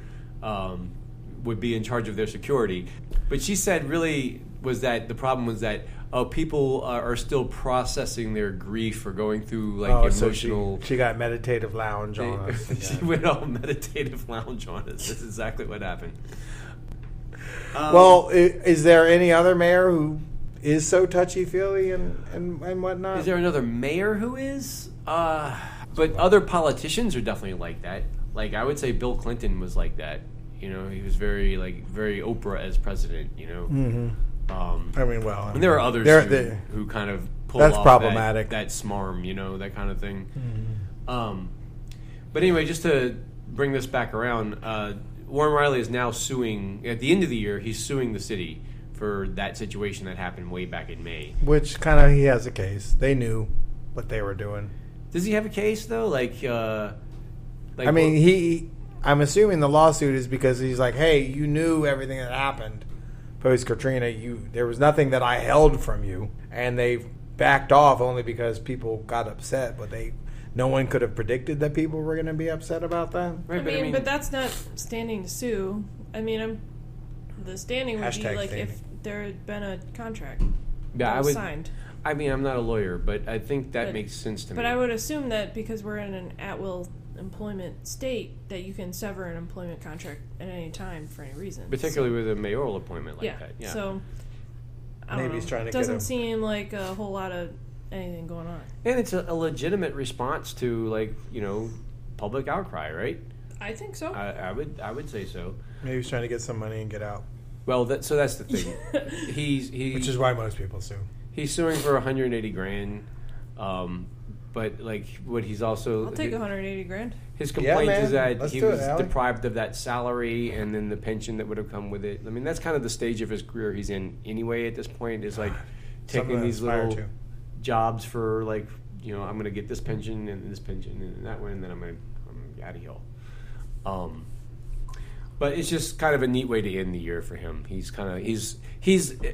would be in charge of their security, but she said really was that the problem was that people are still processing their grief or going through emotional. So she got meditative lounge on us. She went all meditative lounge on us. That's exactly what happened. Well, is there any other mayor who is so touchy-feely and whatnot? Is there another mayor who is? But other politicians are definitely like that. Like I would say, Bill Clinton was like that. You know, he was very Oprah as president. You know, I mean, well, and there are others who kind of pull that's off problematic. that smarm, you know, that kind of thing. But anyway, just to bring this back around, Warren Riley is now suing. At the end of the year, he's suing the city for that situation that happened way back in May. Which kind of he has a case. They knew what they were doing. Does he have a case though? I mean, I'm assuming the lawsuit is because he's like, hey, you knew everything that happened post Katrina. There was nothing that I held from you, and they backed off only because people got upset. But no one could have predicted that people were going to be upset about that. Right, I mean, but that's not standing to sue. I mean, the standing would be like standing. if there had been a contract signed. I mean, I'm not a lawyer, but I think that makes sense to me. But I would assume that because we're in an at-will employment state, that you can sever an employment contract at any time for any reason. Particularly with a mayoral appointment like that. Yeah. So, I Maybe don't know. he's trying to doesn't get seem like a whole lot of anything going on. And it's a legitimate response to, public outcry, right? I think so. I would say so. Maybe he's trying to get some money and get out. Well, so that's the thing. Which is why most people sue. He's suing for $180,000. But what he's also I'll take $180,000. His complaint is that Let's he do it, was Allie. deprived of that salary and then the pension that would have come with it. I mean, that's kind of the stage of his career he's in anyway. At this point, is taking these little jobs for I'm going to get this pension and this pension and that one, and then I'm out of here. But it's just kind of a neat way to end the year for him. He's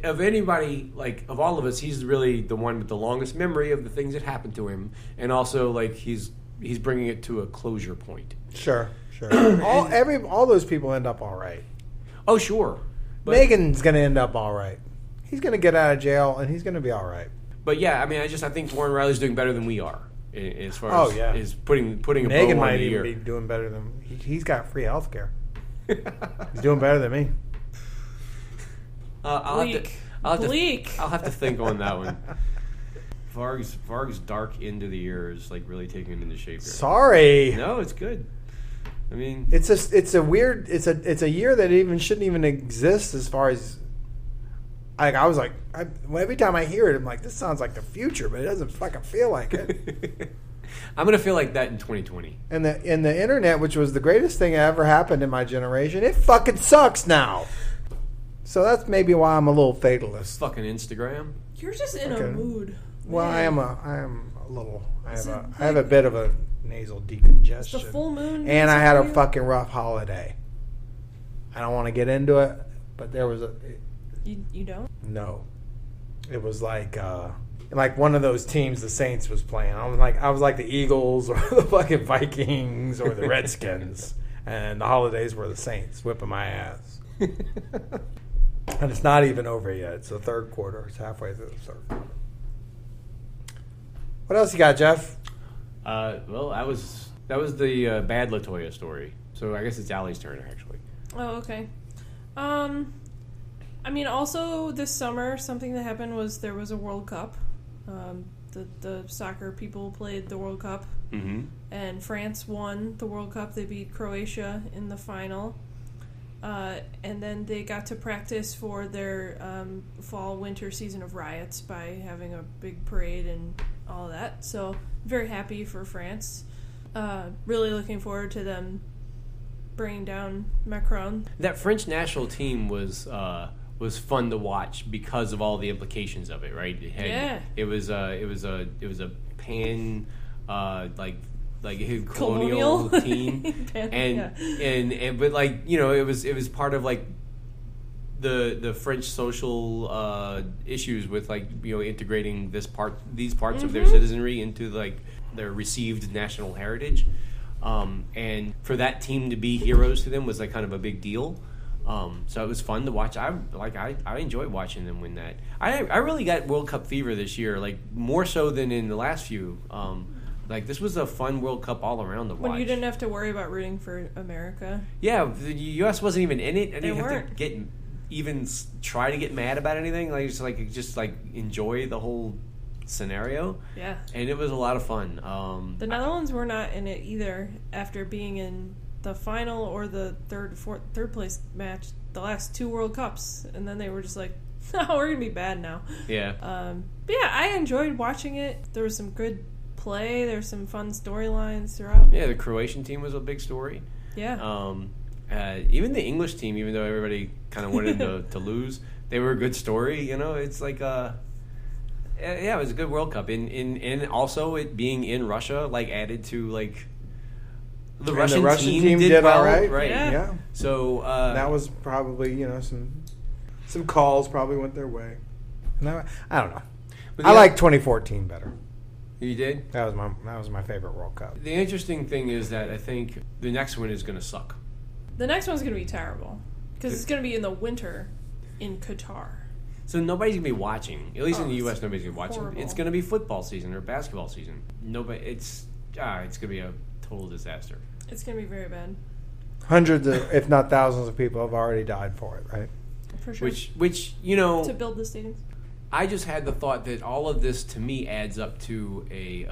of anybody, of all of us, he's really the one with the longest memory of the things that happened to him, and also he's bringing it to a closure point. Sure. All those people end up all right. Oh, sure. But, Megan's going to end up all right. He's going to get out of jail, and he's going to be all right. But yeah, I mean, I think Warren Riley's doing better than we are as far as putting a Megan bow on might the even year. be doing better than he's got free health care. He's doing better than me. I'll have to think on that one. Varg's dark end of the year is really taking him into shape here. Sorry. No, it's good. I mean, it's a year that even shouldn't even exist as far as I was every time I hear it, I'm like, this sounds like the future, but it doesn't fucking feel like it. I'm gonna feel like that in 2020. And the internet, which was the greatest thing that ever happened in my generation, it fucking sucks now. So that's maybe why I'm a little fatalist. Fucking Instagram. You're just in a mood. Well, man. I am a little. I have a bit of a nasal decongestion. It's the full moon. And I had a fucking rough holiday. I don't want to get into it, but there was You don't? No. It was like one of those teams the Saints was playing. I was like the Eagles or the fucking Vikings or the Redskins, and the holidays were the Saints whipping my ass. And it's not even over yet. It's the third quarter. It's halfway through the third quarter. What else you got, Jeff? Well, that was the bad LaToya story. So I guess it's Allie's turn actually. Oh, okay. I mean, also this summer, something that happened was there was a World Cup. The soccer people played the World Cup, and France won the World Cup. They beat Croatia in the final, and then they got to practice for their fall-winter season of riots by having a big parade and all that. So, very happy for France. Really looking forward to them bringing down Macron. That French national team was fun to watch because of all the implications of it, right? It was a pan colonial team, it was part of the French social issues with integrating these parts of their citizenry into their received national heritage, and for that team to be heroes to them was kind of a big deal. So it was fun to watch. I enjoyed watching them win that. I really got World Cup fever this year, more so than in the last few. This was a fun World Cup all around to watch. When you didn't have to worry about rooting for America. Yeah, the U.S. wasn't even in it. I didn't have to try to get mad about anything. Just enjoy the whole scenario. Yeah, and it was a lot of fun. The Netherlands were not in it either after being in the final or the third place match the last 2 World Cups, and then they were just like, "No, we're gonna be bad now." Yeah. But yeah, I enjoyed watching it. There was some good play. There were some fun storylines throughout. Yeah, the Croatian team was a big story. Yeah. Even the English team, even though everybody kind of wanted to lose, they were a good story. It's like it was a good World Cup, and also it being in Russia added to the Russian team did well, all right. Right? Yeah. So that was probably some calls probably went their way. No, I don't know. I like 2014 better. You did? That was my favorite World Cup. The interesting thing is that I think the next one is going to suck. The next one's going to be terrible because it's going to be in the winter in Qatar. So nobody's going to be watching. At least in the U.S., nobody's going to be watching. Horrible. It's going to be football season or basketball season. Nobody. It's going to be a total disaster. It's going to be very bad. Hundreds, if not thousands, of people have already died for it, right? For sure. Which to build the stadiums. I just had the thought that all of this to me adds up to a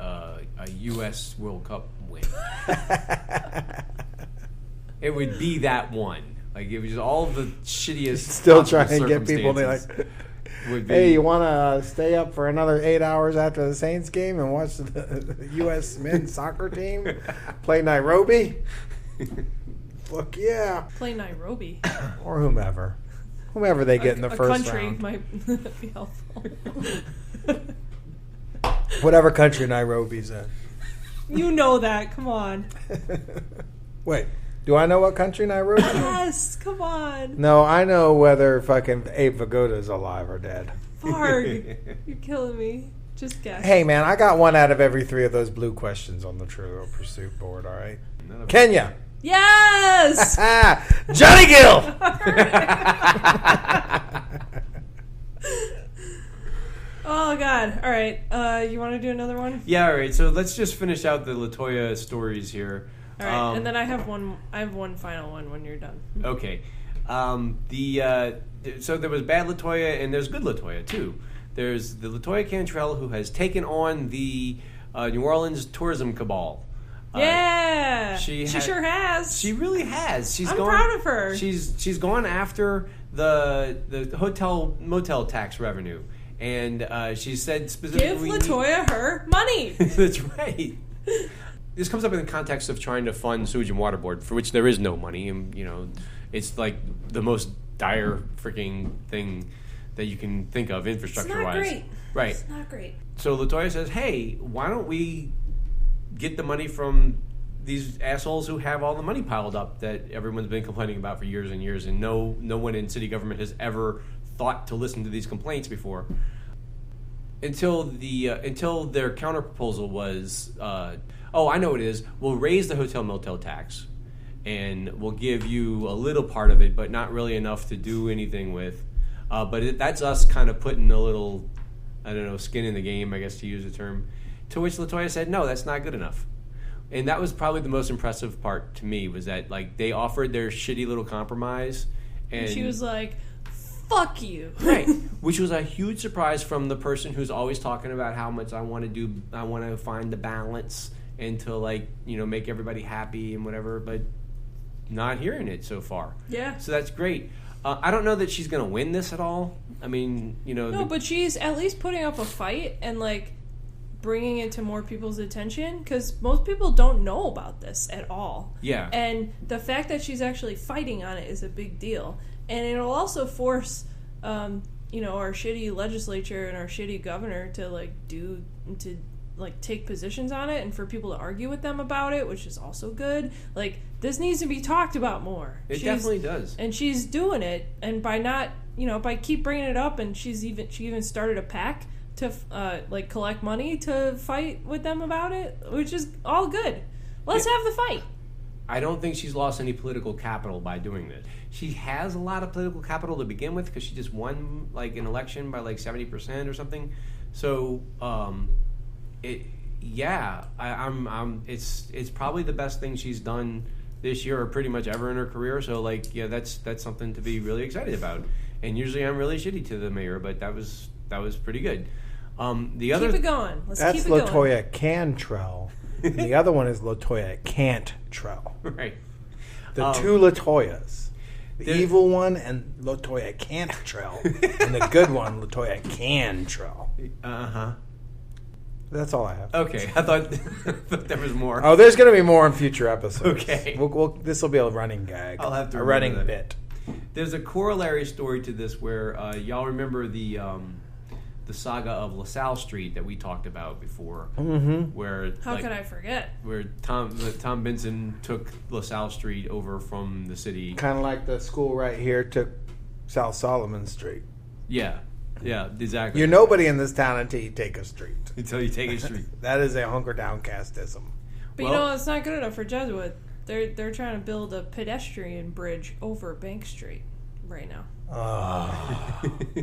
U.S. World Cup win. It would be that one. It was just all the shittiest. Still trying to get people to would be, hey, you want to stay up for another 8 hours after the Saints game and watch the U.S. men's soccer team play Nairobi? Fuck yeah. Play Nairobi. Or whomever. Whomever they get in the first country round. might be helpful. Whatever country Nairobi's in. You know that. Come on. Wait, do I know what country Nairobi is? Yes, come on. No, I know whether fucking Abe Vigoda is alive or dead. Farg. You're killing me. Just guess. Hey, man, I got 1 out of every 3 of those blue questions on the Trivial Pursuit board, all right? Kenya. Yes! Johnny Gill! Oh, God. All right. You want to do another one? Yeah, all right. So let's just finish out the LaToya stories here. All right. And then I have one final one when you're done. Okay. So there was bad LaToya and there's good LaToya, too. There's the LaToya Cantrell who has taken on the New Orleans tourism cabal. Yeah, she sure has. She really has. I'm proud of her. She's gone after the hotel motel tax revenue, and she said specifically, give LaToya her money. That's right. This comes up in the context of trying to fund sewage and water board, for which there is no money, and it's like the most dire freaking thing that you can think of infrastructure-wise. It's not great. Right. It's not great. So LaToya says, "Hey, why don't we get the money from these assholes who have all the money piled up that everyone's been complaining about for years and years, and no one in city government has ever thought to listen to these complaints before." Until their counterproposal was, I know what it is. We'll raise the hotel motel tax, and we'll give you a little part of it, but not really enough to do anything with. But that's us kind of putting a little, skin in the game, I guess, to use the term. To which LaToya said, no, that's not good enough. And that was probably the most impressive part to me, was that they offered their shitty little compromise. And she was like, fuck you. Right. Which was a huge surprise from the person who's always talking about how much I want to find the balance and to make everybody happy and whatever, but not hearing it so far. Yeah. So that's great. I don't know that she's going to win this at all. I mean, No, but she's at least putting up a fight and bringing it to more people's attention, because most people don't know about this at all. Yeah. And the fact that she's actually fighting on it is a big deal. And it'll also force, our shitty legislature and our shitty governor to take positions on it, and for people to argue with them about it, which is also good. This needs to be talked about more. It definitely does. And she's doing it, and by not, by keep bringing it up, and she even started a PAC to collect money to fight with them about it, which is all good. Let's have the fight. I don't think she's lost any political capital by doing this. She has a lot of political capital to begin with, because she just won an election by 70% or something. So it's probably the best thing she's done this year, or pretty much ever in her career. So that's something to be really excited about. And usually I'm really shitty to the mayor, but that was pretty good. Keep it going. That's keep it going. LaToya Cantrell. And the other one is LaToya Cantrell. Right. The two LaToyas. The evil one and LaToya Cantrell. And the good one, LaToya Cantrell. Uh-huh. That's all I have. Okay, I thought there was more. Oh, there's going to be more in future episodes. Okay. This will be a running gag. I'll have to a remember running that. bit. There's a corollary story to this where y'all remember the saga of LaSalle Street that we talked about before, where How could I forget? Where Tom Benson took LaSalle Street over from the city. Kind of like the school right here took South Solomon Street. Yeah, exactly. You're nobody in this town until you take a street. Until you take a street. That is a hunker down casteism. But Well- it's not good enough for Jesuit. They're trying to build a pedestrian bridge over Bank Street right now.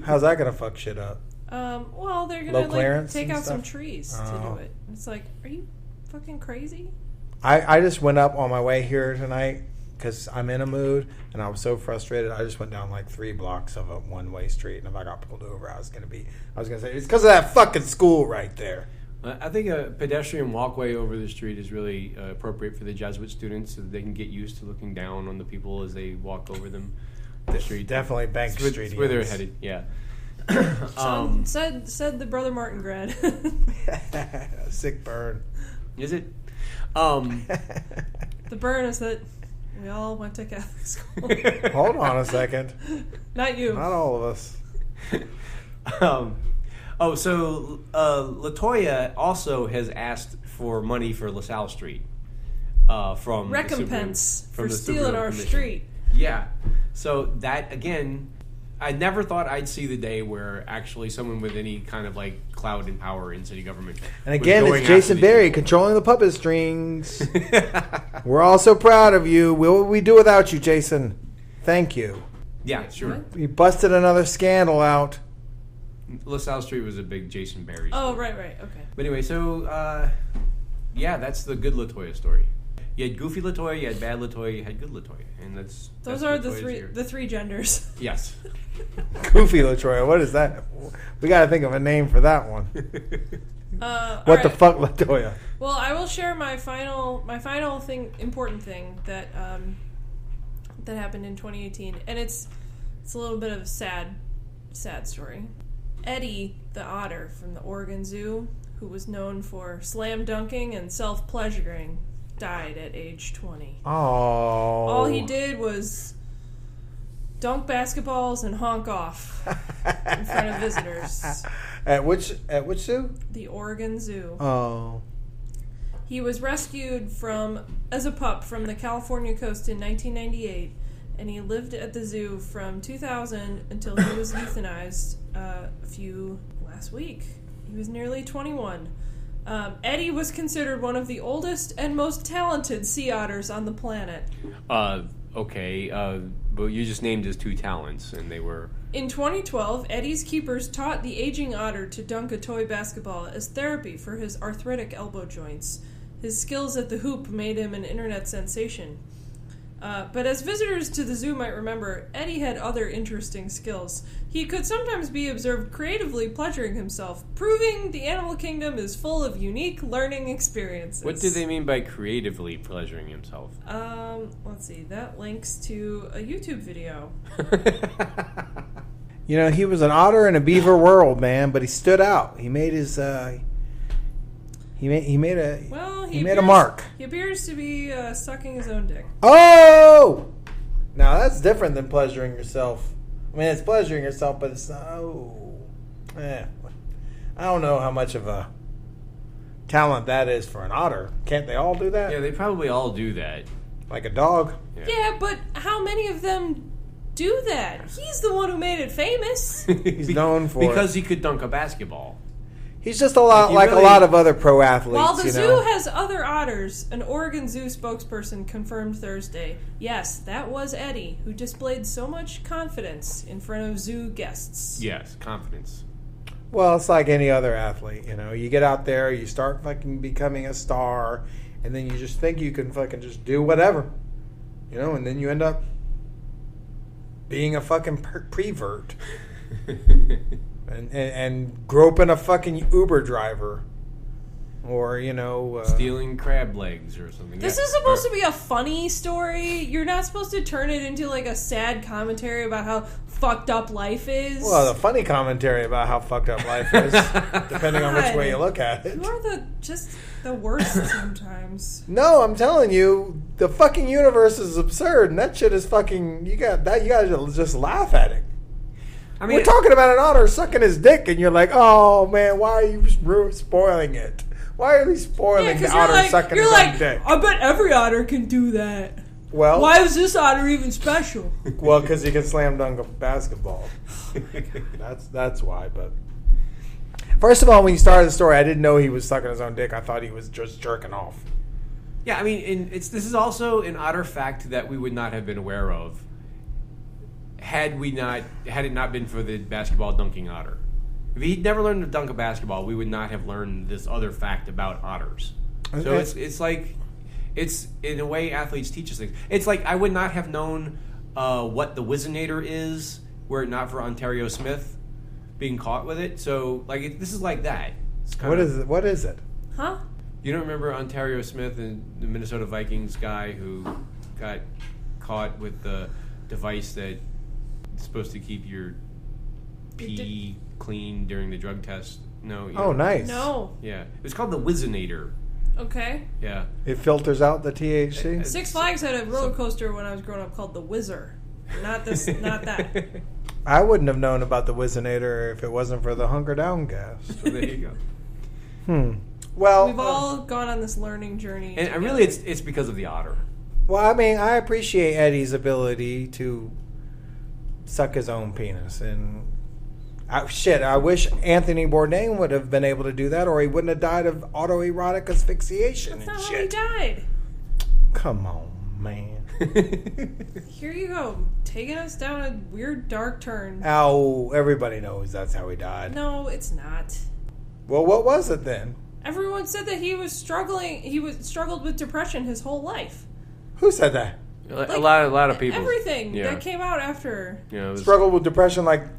How's that gonna fuck shit up? Well, they're Low gonna clearance take and out some stuff? trees to do it. It's like, are you fucking crazy? I just went up on my way here tonight because I'm in a mood and I was so frustrated. I just went down like 3 blocks of a one-way street, and if I got pulled over, I was gonna say it's because of that fucking school right there. I think a pedestrian walkway over the street is really appropriate for the Jesuit students so that they can get used to looking down on the people as they walk over them. The street. Definitely Bank Street. That's where they're headed, yeah. Said the Brother Martin grad. Sick burn. Is it? The burn is that we all went to Catholic school. Hold on a second. Not you. Not all of us. So LaToya also has asked for money for LaSalle Street from Recompense from for the stealing Supervillain our Commission. street. Yeah. So that, again, I never thought I'd see the day where actually someone with any kind of like clout and power in city government. And again, was going it's Jason after these Berry people. controlling the puppet strings. We're all so proud of you. What would we do without you, Jason? Thank you. Yeah, sure. You busted another scandal out. LaSalle Street was a big Jason Berry story. Oh, right, okay. But anyway, so, yeah, that's the good LaToya story. You had goofy LaToya, you had bad LaToya, you had good LaToya. And that's Those are LaToya's the three genders. Yes. Goofy LaToya. What is that? We got to think of a name for that one. What the fuck, LaToya? Well, I will share my final important thing that that happened in 2018, and it's a little bit of a sad story. Eddie the otter from the Oregon Zoo, who was known for slam dunking and self-pleasuring, died at age 20. Oh. All he did was dunk basketballs and honk off in front of visitors. At which zoo? The Oregon Zoo. Oh. He was rescued as a pup from the California coast in 1998, and he lived at the zoo from 2000 until he was euthanized last week. He was nearly 21. Eddie was considered one of the oldest and most talented sea otters on the planet. Okay, but you just named his 2 talents, and they were... In 2012, Eddie's keepers taught the aging otter to dunk a toy basketball as therapy for his arthritic elbow joints. His skills at the hoop made him an internet sensation. But as visitors to the zoo might remember, Eddie had other interesting skills. He could sometimes be observed creatively pleasuring himself, proving the animal kingdom is full of unique learning experiences. What do they mean by creatively pleasuring himself? Let's see. That links to a YouTube video. You know, he was an otter in a beaver world, man, but he stood out. He made his he made a mark. He appears to be sucking his own dick. Oh! Now that's different than pleasuring yourself. I mean, it's pleasuring yourself, but it's not. I don't know how much of a talent that is for an otter. Can't they all do that? Yeah, they probably all do that. Like a dog. Yeah, but how many of them do that? He's the one who made it famous. He's known for because he could dunk a basketball. He's just a lot like really- a lot of other pro athletes. While the you zoo know? has other otters, an Oregon Zoo spokesperson confirmed Thursday, yes, that was Eddie, who displayed so much confidence in front of zoo guests. Yes, confidence. Well, it's like any other athlete, you know. You get out there, you start fucking becoming a star, and then you just think you can fucking just do whatever, you know, and then you end up being a fucking prevert and groping a fucking Uber driver or Stealing crab legs or something. This is supposed to be a funny story. You're not supposed to turn it into like a sad commentary about how fucked up life is. Well, the funny commentary about how fucked up life is, depending on which way you look at it. You are just the worst sometimes. No, I'm telling you, the fucking universe is absurd, and that shit is fucking. You gotta just laugh at it. I mean, we're talking about an otter sucking his dick, and you're like, "Oh man, why are you spoiling it? Why are you spoiling the otter sucking his own dick?" I bet every otter can do that. Well, why is this otter even special? Well, because he can slam dunk a basketball. That's why. But first of all, when you started the story, I didn't know he was sucking his own dick. I thought he was just jerking off. Yeah, I mean, this is also an otter fact that we would not have been aware of had it not been for the basketball dunking otter. If he'd never learned to dunk a basketball, we would not have learned this other fact about otters. So it's like. It's, in a way, athletes teach us things. It's like I would not have known what the Whizzinator is were it not for Ontario Smith being caught with it. So, like, this is like that. What is it? Huh? You don't remember Ontario Smith and the Minnesota Vikings guy who got caught with the device that is supposed to keep your pee clean during the drug test? No. Oh, nice. No. Yeah. It was called the Whizzinator. Okay. Yeah. It filters out the THC? Six Flags had a roller coaster when I was growing up called the Whizzer. Not that. I wouldn't have known about the Whizzinator if it wasn't for the Hunker Down gas. So there you go. Well, we've all gone on this learning journey. And really, it's because of the otter. Well, I mean, I appreciate Eddie's ability to suck his own penis. And I wish Anthony Bourdain would have been able to do that, or he wouldn't have died of autoerotic asphyxiation. That's not how he died. Come on, man. Here you go, taking us down a weird dark turn. Oh, everybody knows that's how he died. No, it's not. Well, what was it then? Everyone said that he was struggling. Struggled with depression his whole life. Who said that? Like, a lot of people. Everything that came out after. Struggled with depression like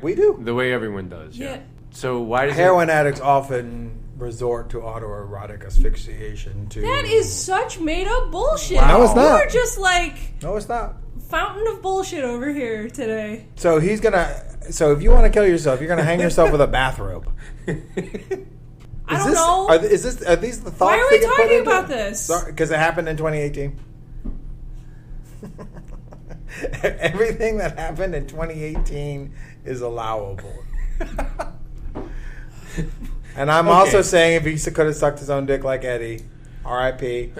we do. The way everyone does. Yeah. So why does heroin addicts often resort to autoerotic asphyxiation to? That is such made up bullshit. Wow. No, it's not. You're just like no, it's not. Fountain of bullshit over here today. So he's gonna. So if you want to kill yourself, you're gonna hang yourself with a bathrobe. I don't know. Are these the thoughts? Why are we talking about this? Because it happened in 2018. Everything that happened in 2018 is allowable. And I'm also saying if he could have sucked his own dick like Eddie, R.I.P.,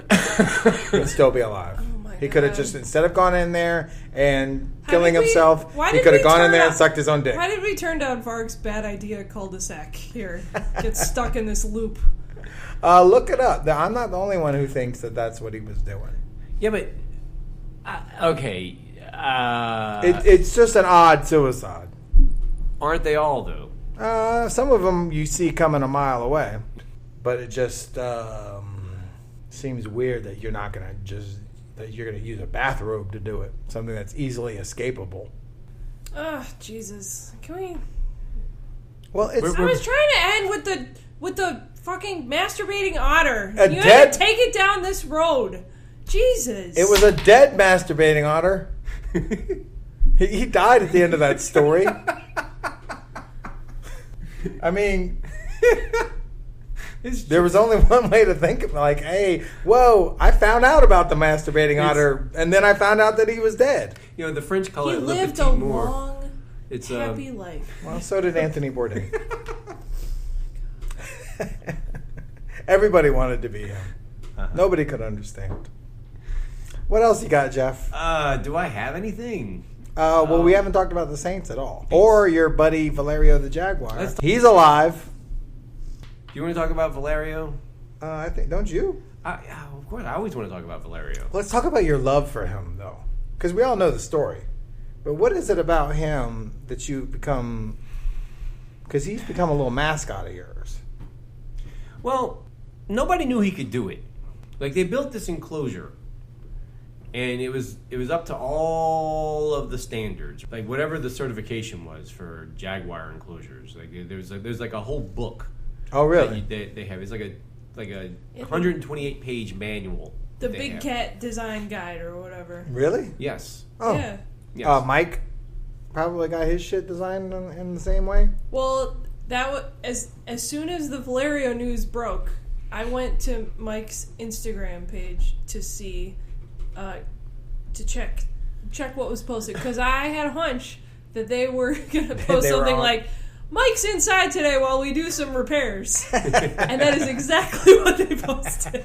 he'd still be alive. He could have just, instead of gone in there and killing himself, he could have gone in there and sucked his own dick. Why did we turn down Varg's bad idea cul-de-sac here? Get stuck in this loop. Look it up. I'm not the only one who thinks that that's what he was doing. Yeah, but... okay. It's just an odd suicide. Aren't they all, though? Some of them you see coming a mile away. But it just seems weird that you're not going to that you're going to use a bathrobe to do it. Something that's easily escapable. Oh, Jesus. Can we... Well, I was trying to end with the fucking masturbating otter. You had to take it down this road. Jesus. It was a dead masturbating otter. He died at the end of that story. I mean... There was only one way to think of it. Like, hey, whoa, I found out about the masturbating otter, and then I found out that he was dead. You know, the French call it le petit long, long, happy life. Well, so did Anthony Bourdain. Everybody wanted to be him. Nobody could understand. What else you got, Jeff? Do I have anything? Well, we haven't talked about the Saints at all. Or your buddy Valerio the Jaguar. He's alive. Do you want to talk about Valerio? I think, don't you? Of course, I always want to talk about Valerio. Let's talk about your love for him, though. Because we all know the story. But what is it about him that you've become... Because he's become a little mascot of yours. Well, nobody knew he could do it. Like, they built this enclosure. And it was up to all of the standards. Like, whatever the certification was for Jaguar enclosures. Like, there's like a whole book. Oh, really? They have. It's like a 128 page manual. The Big Cat Design Guide or whatever. Really? Yes. Oh. Yeah. Yes. Mike probably got his shit designed in the same way. Well, that was as soon as the Valerio news broke, I went to Mike's Instagram page to see, to check what was posted, because I had a hunch that they were gonna post something like, Mike's inside today while we do some repairs. And that is exactly what they posted.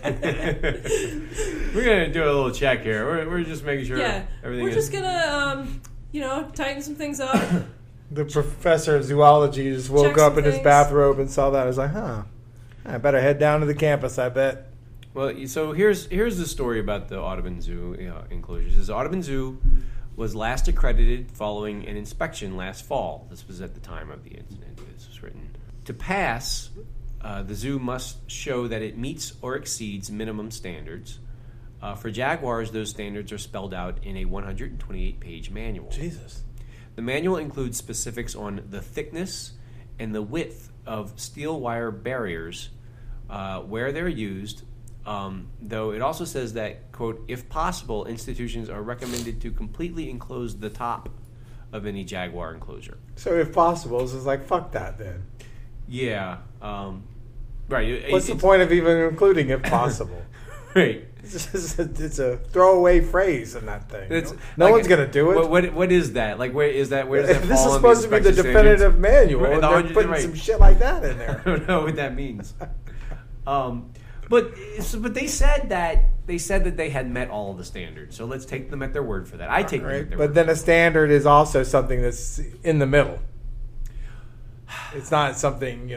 We're going to do a little check here. We're just making sure everything we're is... just going to, tighten some things up. The professor of zoology just woke Check up some in his things. bathrobe and saw that. I was like, I better head down to the campus, I bet. Well, so here's the story about the Audubon Zoo enclosures. The Audubon Zoo was last accredited following an inspection last fall. This was at the time of the incident. This was written. To pass, the zoo must show that it meets or exceeds minimum standards. For jaguars, those standards are spelled out in a 128-page manual. Jesus. The manual includes specifics on the thickness and the width of steel wire barriers, where they're used, though it also says that, quote, if possible, institutions are recommended to completely enclose the top of any jaguar enclosure. So if possible, it's just like, fuck that then. Yeah. Right. What's the point of even including if possible? Right. It's a throwaway phrase in that thing. It's, no one's going to do it. What is that? Like, where does that This is fall on supposed to be the inspection definitive standards? manual, Right, and no, they're you're putting right. some shit like that in there. I don't know what that means. But they said that they had met all of the standards. So let's take them at their word for that. I take them at their word. But then a standard is also something that's in the middle. It's not something,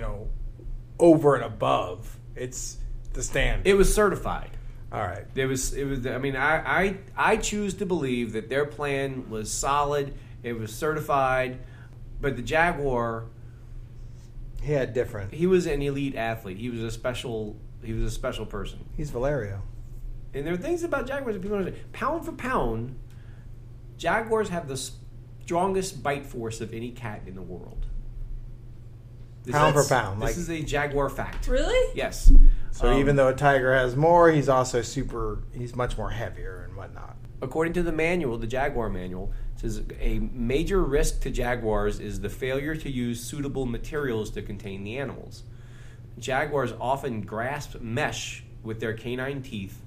over and above. It's the standard. It was certified. All right. It was. I mean, I choose to believe that their plan was solid. It was certified, but the Jaguar. He had different. He was an elite athlete. He was a special person. He's Valerio. And there are things about Jaguars that people don't understand. Pound for pound, Jaguars have the strongest bite force of any cat in the world. Pound for pound. This is a Jaguar fact. Really? Yes. So even though a tiger has more, he's also he's much more heavier and whatnot. According to the manual, the Jaguar manual, it says a major risk to jaguars is the failure to use suitable materials to contain the animals. Jaguars often grasp mesh with their canine teeth,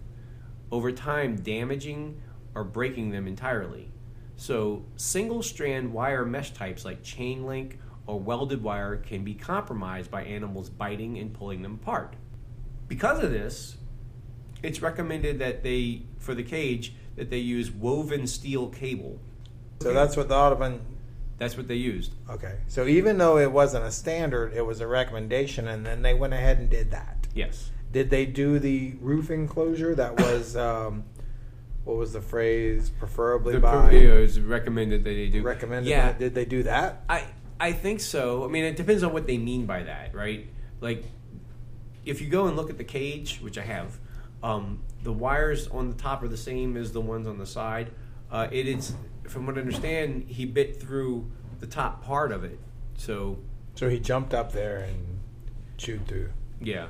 over time damaging or breaking them entirely. So single-strand wire mesh types like chain link or welded wire can be compromised by animals biting and pulling them apart. Because of this, it's recommended that for the cage, that they use woven steel cable. So that's what the Audubon... That's what they used. Okay. So even though it wasn't a standard, it was a recommendation, and then they went ahead and did that. Yes. Did they do the roof enclosure? That was, what was the phrase? Preferably by... It was recommended that they do. Recommended Yeah. that? Did they do that? I think so. I mean, it depends on what they mean by that, right? Like, if you go and look at the cage, which I have, the wires on the top are the same as the ones on the side. It is, from what I understand, he bit through the top part of it. So he jumped up there and chewed through. Yeah.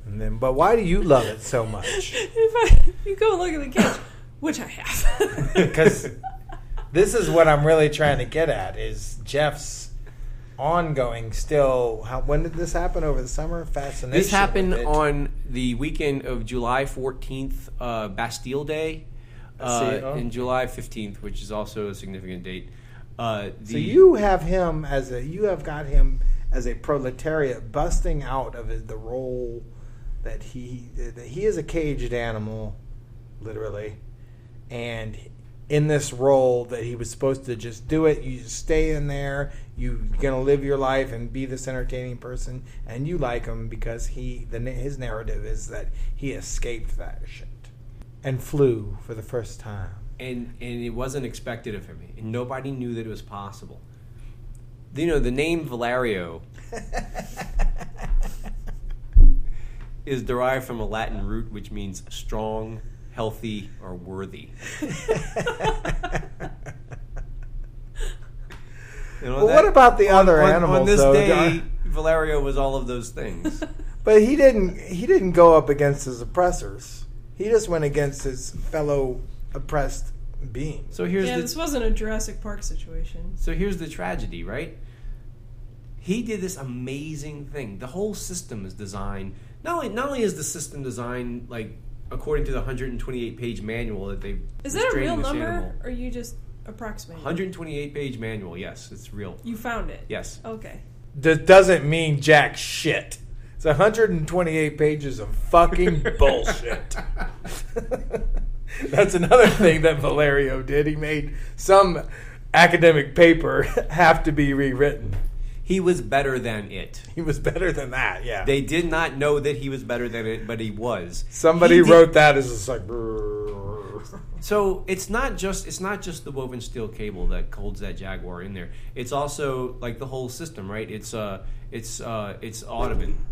And then, but why do you love it so much? If you go and look at the cage, which I have. Because this is what I'm really trying to get at, is Jeff's ongoing still. When did this happen? Over the summer? Fascination. This happened with it. on the weekend of July 14th, Bastille Day, and July 15th, which is also a significant date. So you have got him as a proletariat busting out of the role that he is a caged animal, literally, and in this role that he was supposed to just do it. You just stay in there. You're gonna live your life and be this entertaining person, and you like him because his narrative is that he escaped that shit and flew for the first time. And it wasn't expected of him, and nobody knew that it was possible. The name Valerio is derived from a Latin root which means strong, healthy, or worthy. Well, what about the other animals, on this though? day, Valerio was all of those things. But he didn't go up against his oppressors. He just went against his fellow oppressed beings. So this wasn't a Jurassic Park situation. So here's the tragedy, right? He did this amazing thing. The whole system is designed. Not only is the system designed like according to the 128-page manual that they. Is that a real number, or you just approximating? 128-page manual. Yes, it's real. You found it. Yes. Okay. That doesn't mean jack shit. It's 128 pages of fucking bullshit. That's another thing that Valerio did. He made some academic paper have to be rewritten. He was better than it. He was better than that, yeah. They did not know that he was better than it, but he was. Somebody wrote that as just like. So it's not just the woven steel cable that holds that Jaguar in there. It's also like the whole system, right? It's Audubon.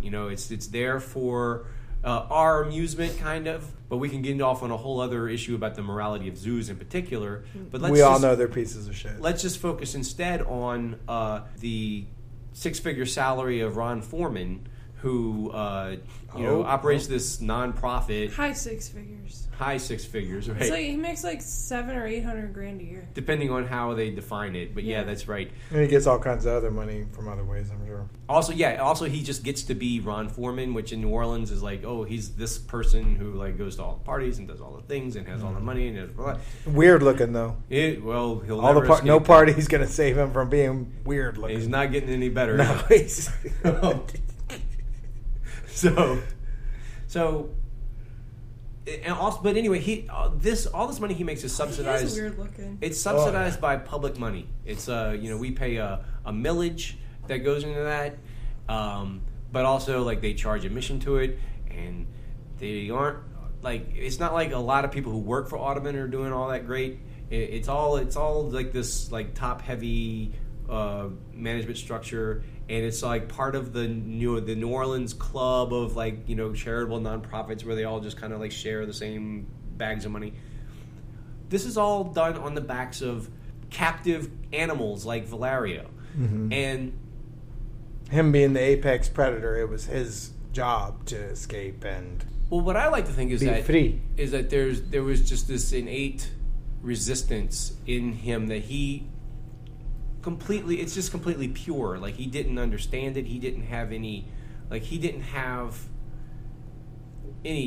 You know, it's there for our amusement, kind of. But we can get off on a whole other issue about the morality of zoos in particular. But we all know they're pieces of shit. Let's just focus instead on the six-figure salary of Ron Foreman, who operates this nonprofit. High six figures. High six figures, right? It's like he makes like $700,000 or $800,000 a year, depending on how they define it. But yeah, that's right. And he gets all kinds of other money from other ways, I'm sure. Also he just gets to be Ron Foreman, which in New Orleans is like, oh, he's this person who like goes to all the parties and does all the things and has all the money and blah, blah. Weird looking though. He'll all never no party's gonna save him from being weird looking. He's not getting any better. No, he's So, and also, but anyway, all this money he makes is subsidized. He is weird looking. It's subsidized by public money. It's we pay a millage that goes into that, but also like they charge admission to it, and they aren't like it's not like a lot of people who work for Audubon are doing all that great. It's all like this like top heavy management structure. And it's like part of the New Orleans club of like charitable nonprofits where they all just kind of like share the same bags of money. This is all done on the backs of captive animals like Valerio, and him being the apex predator. It was his job to escape and. Well, what I like to think is that free. Is that there was just this innate resistance in him that it's just completely pure. Like he didn't understand it. He didn't have any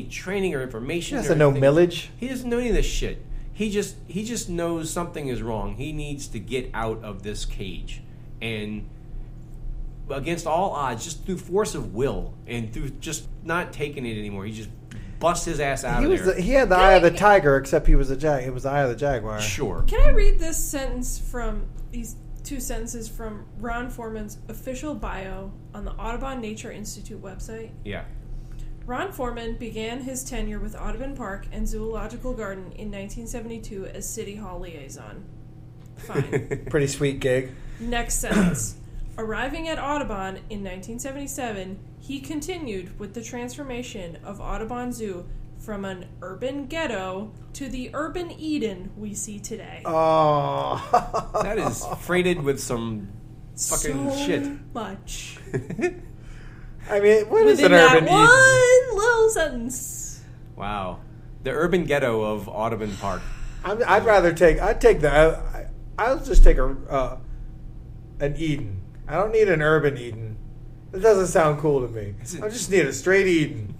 training or information. He doesn't know millage. He doesn't know any of this shit. He just knows something is wrong. He needs to get out of this cage, and against all odds, just through force of will and through just not taking it anymore, he just busts his ass out of there. He had the eye of the tiger, except he was it was the eye of the jaguar. Sure. Can I read this sentence from these? 2 sentences from Ron Foreman's official bio on the Audubon Nature Institute website. Yeah. Ron Foreman began his tenure with Audubon Park and Zoological Garden in 1972 as City Hall liaison. Fine. Pretty sweet gig. Next sentence. Arriving at Audubon in 1977, he continued with the transformation of Audubon Zoo from an urban ghetto to the urban Eden we see today. Oh. That is freighted with some fucking shit. Much. I mean, what is Within an urban that Eden? one little sentence. Wow. The urban ghetto of Audubon Park. I'll just take an Eden. I don't need an urban Eden. That doesn't sound cool to me. I just need a straight Eden.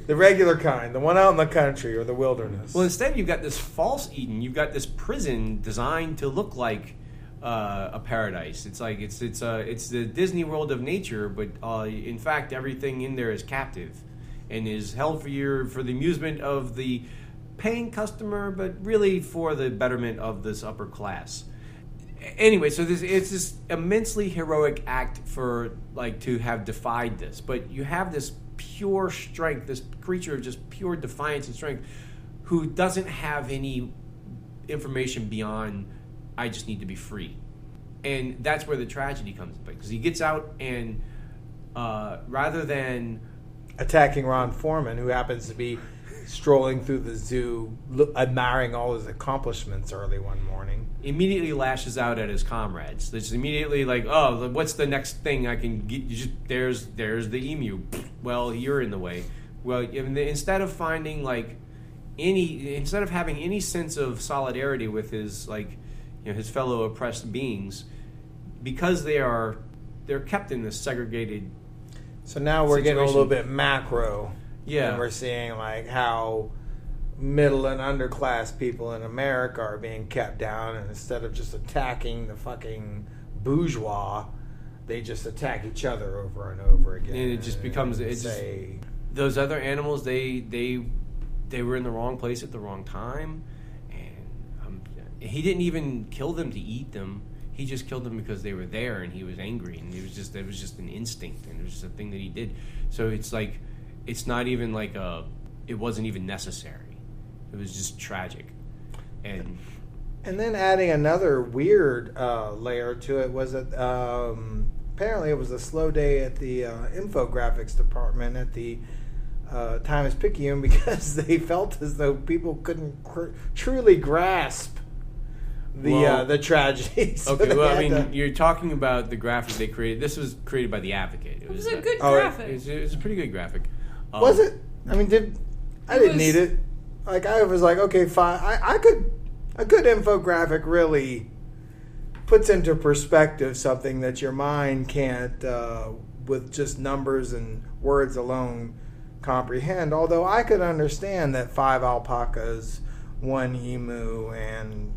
The regular kind, the one out in the country or the wilderness. Well, instead you've got this false Eden. You've got this prison designed to look like a paradise. It's like it's the Disney World of nature, but in fact everything in there is captive and is held for the amusement of the paying customer, but really for the betterment of this upper class. Anyway, so it's this immensely heroic act for to have defied this, but you have this pure strength, this creature of just pure defiance and strength, who doesn't have any information beyond I just need to be free, and that's where the tragedy comes in, because he gets out and rather than attacking Ron Foreman, who happens to be strolling through the zoo, admiring all his accomplishments early one morning. Immediately lashes out at his comrades. It's immediately like, oh, what's the next thing I can get? There's the emu. Well, you're in the way. Well, instead of finding instead of having any sense of solidarity with his his fellow oppressed beings, because they're kept in this segregated. So now we're getting a little bit macro. Yeah, and we're seeing how middle and underclass people in America are being kept down, and instead of just attacking the fucking bourgeois, they just attack each other over and over again. And it just becomes those other animals. They were in the wrong place at the wrong time, and he didn't even kill them to eat them. He just killed them because they were there, and he was angry, and it was just an instinct, and it was just a thing that he did. So it's not even it wasn't even necessary. It was just tragic, and then adding another weird layer to it was that apparently it was a slow day at the infographics department at the Times-Picayune because they felt as though people couldn't truly grasp the tragedy. So okay, you're talking about the graphic they created. This was created by The Advocate. It was a good graphic. It was a pretty good graphic. Was it? I mean, I didn't need it. I was like, okay, fine. A good infographic really puts into perspective something that your mind can't, with just numbers and words alone, comprehend. Although I could understand that 5 alpacas, 1 emu, and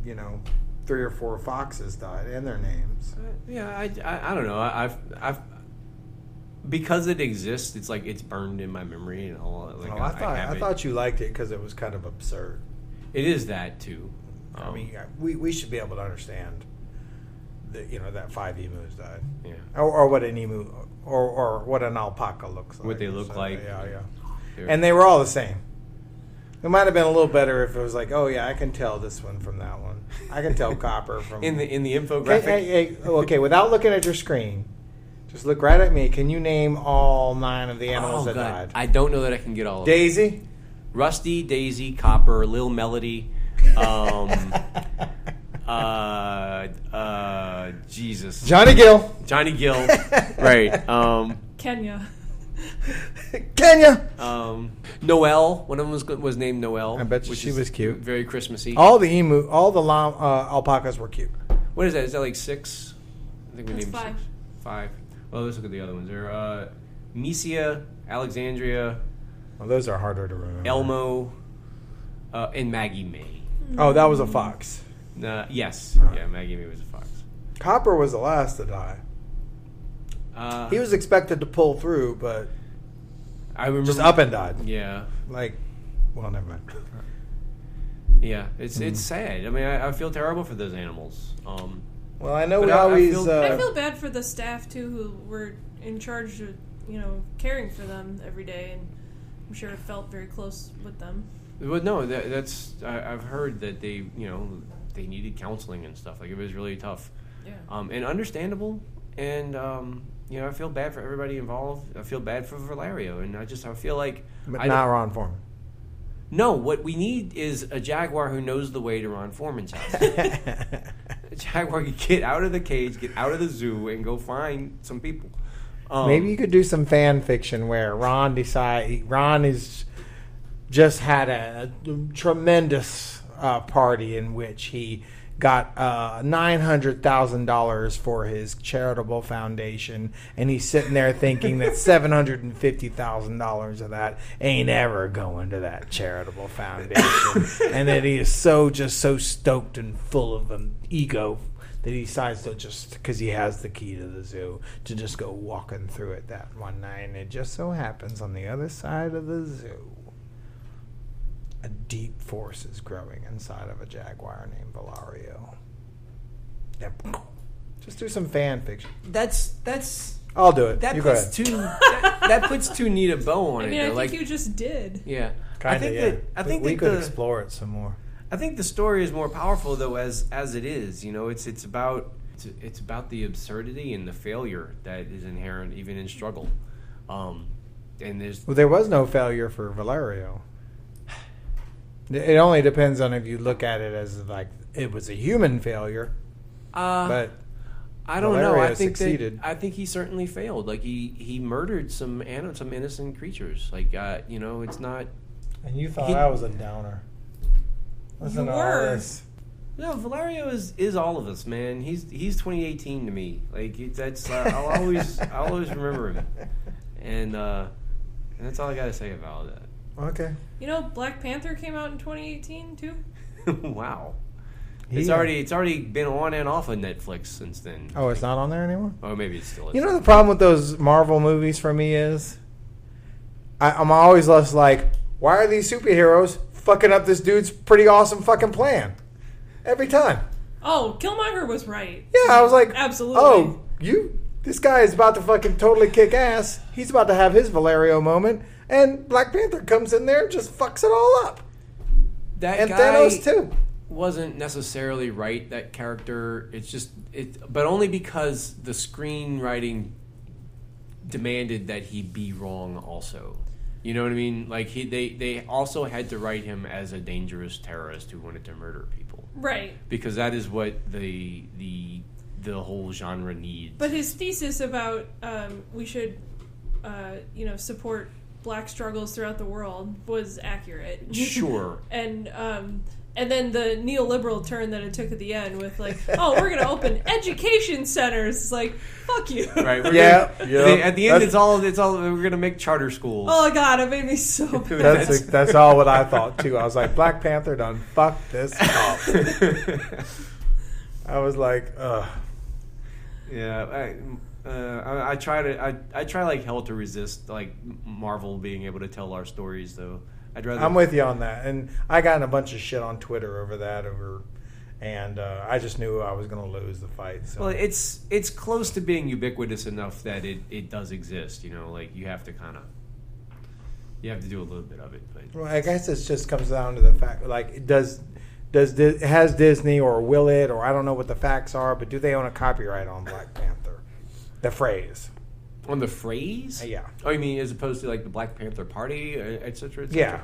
3 or 4 foxes died, and their names. I don't know. I've because it exists. It's it's burned in my memory and all. I thought you liked it because it was kind of absurd. It is that too. I mean, we should be able to understand that that 5 emus died. Yeah. Or what an emu or what an alpaca looks like. What they look like. Yeah. And they were all the same. It might have been a little better if it was oh yeah, I can tell this one from that one. I can tell copper from in the infographic. Okay, without looking at your screen, just look right at me. Can you name all 9 of the animals that died? I don't know that I can get all of them. Daisy, Rusty, Daisy, Copper, Lil Melody, Jesus, Johnny Gill, right? Kenya. Noelle. One of them was named Noelle. I bet she was cute. Very Christmassy. All the alpacas were cute. What is that? Is that 6? I think we named 5. 5. Well, let's look at the other ones. There, Misia, Alexandria. Well, those are harder to remember. Elmo, and Maggie May. Oh, that was a fox. Yes. Yeah, Maggie May was a fox. Copper was the last to die. He was expected to pull through, but I remember just up and died. Yeah. Well, never mind. Yeah, it's sad. I mean, I feel terrible for those animals. Well, I know we always. I feel bad for the staff too, who were in charge of caring for them every day, and I'm sure it felt very close with them. Well, no, that's I've heard that they they needed counseling and stuff. It was really tough. Yeah. And understandable, and I feel bad for everybody involved. I feel bad for Valerio, and I feel like but not Ron Foreman. No, what we need is a Jaguar who knows the way to Ron Foreman's house. A Jaguar can get out of the cage, get out of the zoo, and go find some people. Maybe you could do some fan fiction where Ron is just had a tremendous party in which he got $900,000 for his charitable foundation, and he's sitting there thinking that $750,000 of that ain't ever going to that charitable foundation, and that he is so stoked and full of an ego that he decides to just, because he has the key to the zoo, to just go walking through it that one night, and it just so happens on the other side of the zoo, a deep force is growing inside of a Jaguar named Valerio. Yep. Just do some fan fiction. That's. I'll do it. That you puts that puts too neat a bow on it. I think you just did. Yeah. I think we could explore it some more. I think the story is more powerful though as it is. It's about the absurdity and the failure that is inherent even in struggle. And there was no failure for Valerio. It only depends on if you look at it as like it was a human failure. But I don't know. Valerio I think succeeded. I think he certainly failed. Like he murdered some innocent creatures. Like it's not. And you thought I was a downer. Listen You to all were. this. No, Valerio is all of us, man. He's 2018 to me. Like that's I'll always remember him, and that's all I got to say about that. Okay. You know, Black Panther came out in 2018 too. Wow. Yeah. It's already been on and off of Netflix since then. Oh, it's not on there anymore? Oh, maybe it still is. You know the problem with those Marvel movies for me is I'm always less like, why are these superheroes fucking up this dude's pretty awesome fucking plan? Every time. Oh, Killmonger was right. Yeah, I was like, Absolutely. Oh, this guy is about to fucking totally kick ass. He's about to have his Valerio moment. And Black Panther comes in there and just fucks it all up. That And guy Thanos too. wasn't necessarily right, that character. But only because the screenwriting demanded that he be wrong also. You know what I mean? Like they also had to write him as a dangerous terrorist who wanted to murder people. Right. Because that is what the whole genre needs. But his thesis about we should, support black struggles throughout the world was accurate. Sure. And then the neoliberal turn that it took at the end with like, oh, we're gonna open education centers. It's like, fuck you. Right. At the end, it's all. We're gonna make charter schools. Oh God, it made me so mad. That's all what I thought too. I was like, Black Panther done fucked this up. I was like, ugh. Yeah. I try like hell to resist like Marvel being able to tell our stories though. I'm with you on that, and I got in a bunch of shit on Twitter over that, and I just knew I was going to lose the fight. So. Well, it's close to being ubiquitous enough that it does exist. You know, like you have to do a little bit of it. But Well, I guess it just comes down to the fact, like, has Disney or will it, or I don't know what the facts are, but do they own a copyright on Black Panther? The phrase. on the phrase, Yeah. Oh, you mean as opposed to like the Black Panther Party, et cetera, et cetera? Yeah.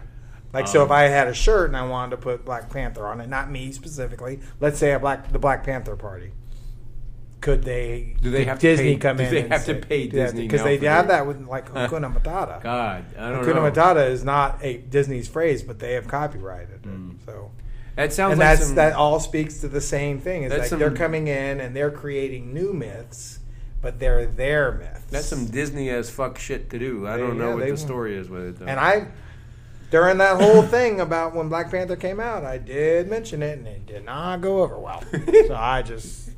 Like, so if I had a shirt and I wanted to put Black Panther on it, not me specifically, let's say the Black Panther Party, could they? Do they could have Disney to pay, come do in? they and have say- to pay do they have Disney because now they for have their- that with like Hakuna Matata. God, I don't Hakuna know. Matata is not a Disney's phrase, but they have copyrighted it. So. That sounds And like that all speaks to the same thing. It's That's like some- they're coming in and they're creating new myths, but they're their myths. That's some Disney as fuck shit to do. I They- don't know yeah, what they- the story is with it though. And during that whole thing about when Black Panther came out, I did mention it, and it did not go over well. So I just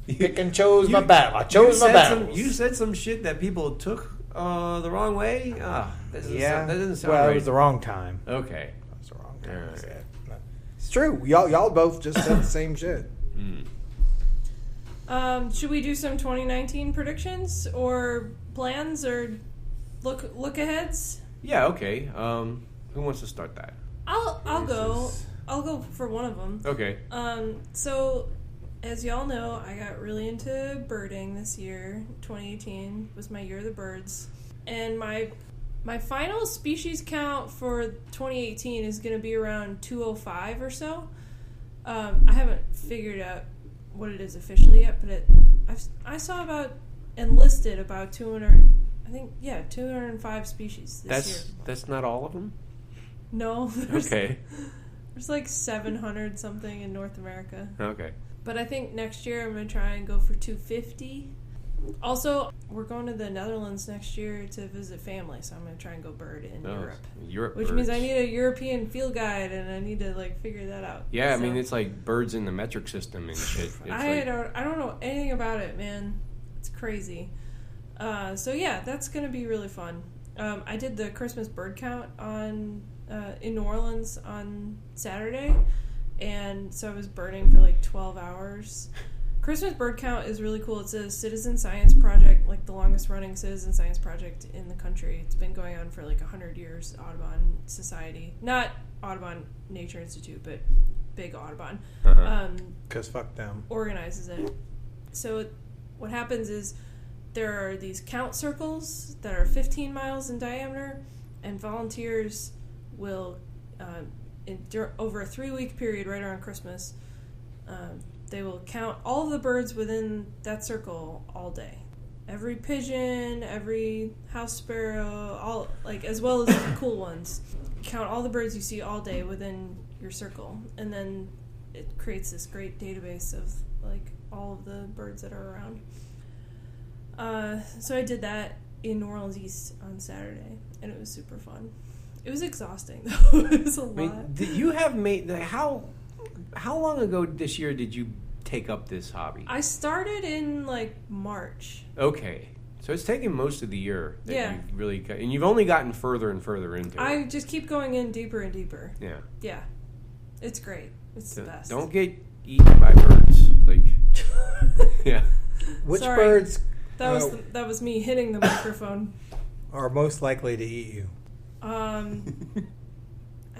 pick and chose my battle. I chose my battles. You said some shit that people took the wrong way. That doesn't sound well, right. it was the wrong time. Okay. It was the wrong time. All right. to say it. It's true. Y'all both just said the same shit. Should we do some 2019 predictions or plans or look aheads? Yeah. Okay. Who wants to start that? I'll go. I'll go for one of them. Okay. So, as y'all know, I got really into birding this year. 2018 was my year of the birds, and my final species count for 2018 is going to be around 205 or so. I haven't figured out what it is officially yet, but I saw about and listed about 200. I think 205 species this year. That's not all of them. No, there's like 700 something in North America. Okay. But I think next year I'm going to try and go for 250. Also, we're going to the Netherlands next year to visit family, so I'm going to try and go bird in Europe. Which means I need a European field guide, and I need to figure that out. Yeah, so, I mean it's like birds in the metric system and shit. I don't know anything about it, man. It's crazy. So yeah, that's going to be really fun. I did the Christmas bird count in New Orleans on Saturday, and so I was birding for like 12 hours. Christmas bird count is really cool. It's a citizen science project, like the longest running citizen science project in the country. It's been going on for like 100 years. Audubon Society, not Audubon Nature Institute, but big Audubon, Because fuck them. organizes it. So what happens is there are these count circles that are 15 miles in diameter, and volunteers will over a 3-week period right around Christmas, they will count all of the birds within that circle all day. Every pigeon, every house sparrow, all as well as the cool ones. Count all the birds you see all day within your circle, and then it creates this great database of all of the birds that are around. So I did that in New Orleans East on Saturday, and it was super fun. It was exhausting though. It was a lot. You have made how long ago this year did you take up this hobby? I started in March. Okay, so it's taken most of the year that Yeah. you've really got, and you've only gotten further and further into it. I just keep going in deeper and deeper. Yeah. Yeah, it's great. It's the best. Don't get eaten by birds. Yeah. Which Sorry. birds That was me hitting the microphone. are most likely to eat you? I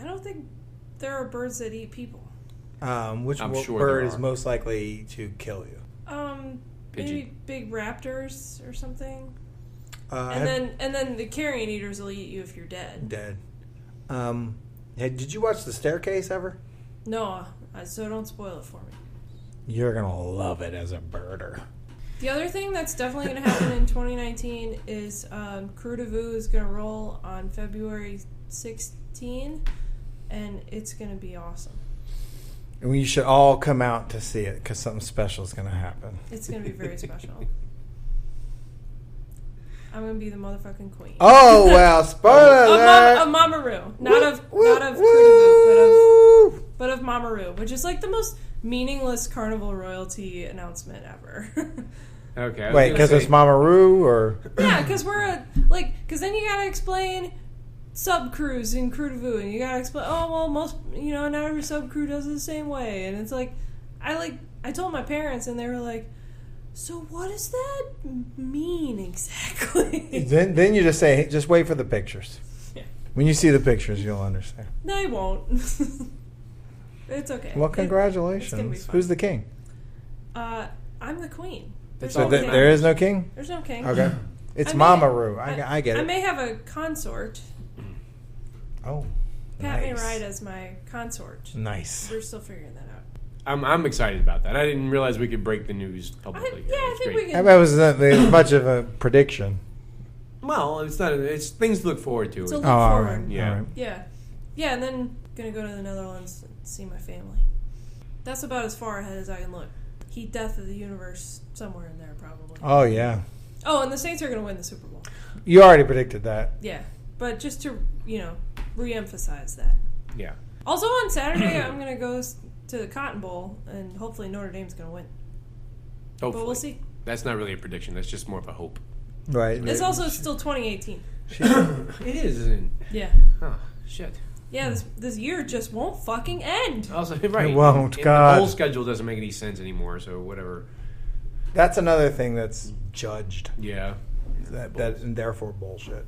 don't think there are birds that eat people. Which I'm sure bird there is are. most likely to kill you? Maybe big raptors or something. And And then the carrion eaters will eat you if you're dead. dead. Did you watch The Staircase ever? No, so don't spoil it for me. You're gonna love it as a birder. The other thing that's definitely going to happen in 2019 is Crew de Vue is going to roll on February 16, and it's going to be awesome. And we should all come out to see it because something special is going to happen. It's going to be very special. I'm going to be the motherfucking queen. Oh well, spoiler alert! Of Mamaru, not of Crew de Vue, but of Mamaru, which is the most meaningless Carnival royalty announcement ever. Okay. Wait, because it's Mamaru or Yeah, because because then you gotta explain sub crews in Crew de Vue, and you gotta explain. Oh well, most not every sub crew does it the same way, and it's I told my parents, and they were like, "So what does that mean exactly?" then you just say, just wait for the pictures. Yeah. When you see the pictures, you'll understand. No, I won't. It's okay. Well, It's gonna be congratulations. fun. Who's the king? I'm the queen. There's So no that king. There is no king? There's no king. Okay. It's I may- Mamaru. I get it. I may have a consort. Oh, Pat may nice. ride as my consort. Nice. We're still figuring that out. I'm excited about that. I didn't realize we could break the news publicly. I It's think great. we That can. was as much of a prediction. Well, it's not. It's things to look forward to. It's a look all forward. right. Yeah. All right. Yeah, and then gonna go to the Netherlands and see my family. That's about as far ahead as I can look. Heat death of the universe somewhere in there probably. Oh, yeah. Oh, and the Saints are gonna win the Super Bowl. You already predicted that. Yeah, but just to re-emphasize that. Yeah. Also on Saturday, I'm gonna go to the Cotton Bowl, and hopefully Notre Dame's gonna win. Hopefully. But we'll see. That's not really a prediction. That's just more of a hope. Right. It's also still 2018. It is, isn't it? Yeah. Oh, shit. Yeah, this year just won't fucking end. Also, right. It won't, And God. The whole schedule doesn't make any sense anymore, so whatever. That's another thing that's judged. Yeah. That and therefore bullshit.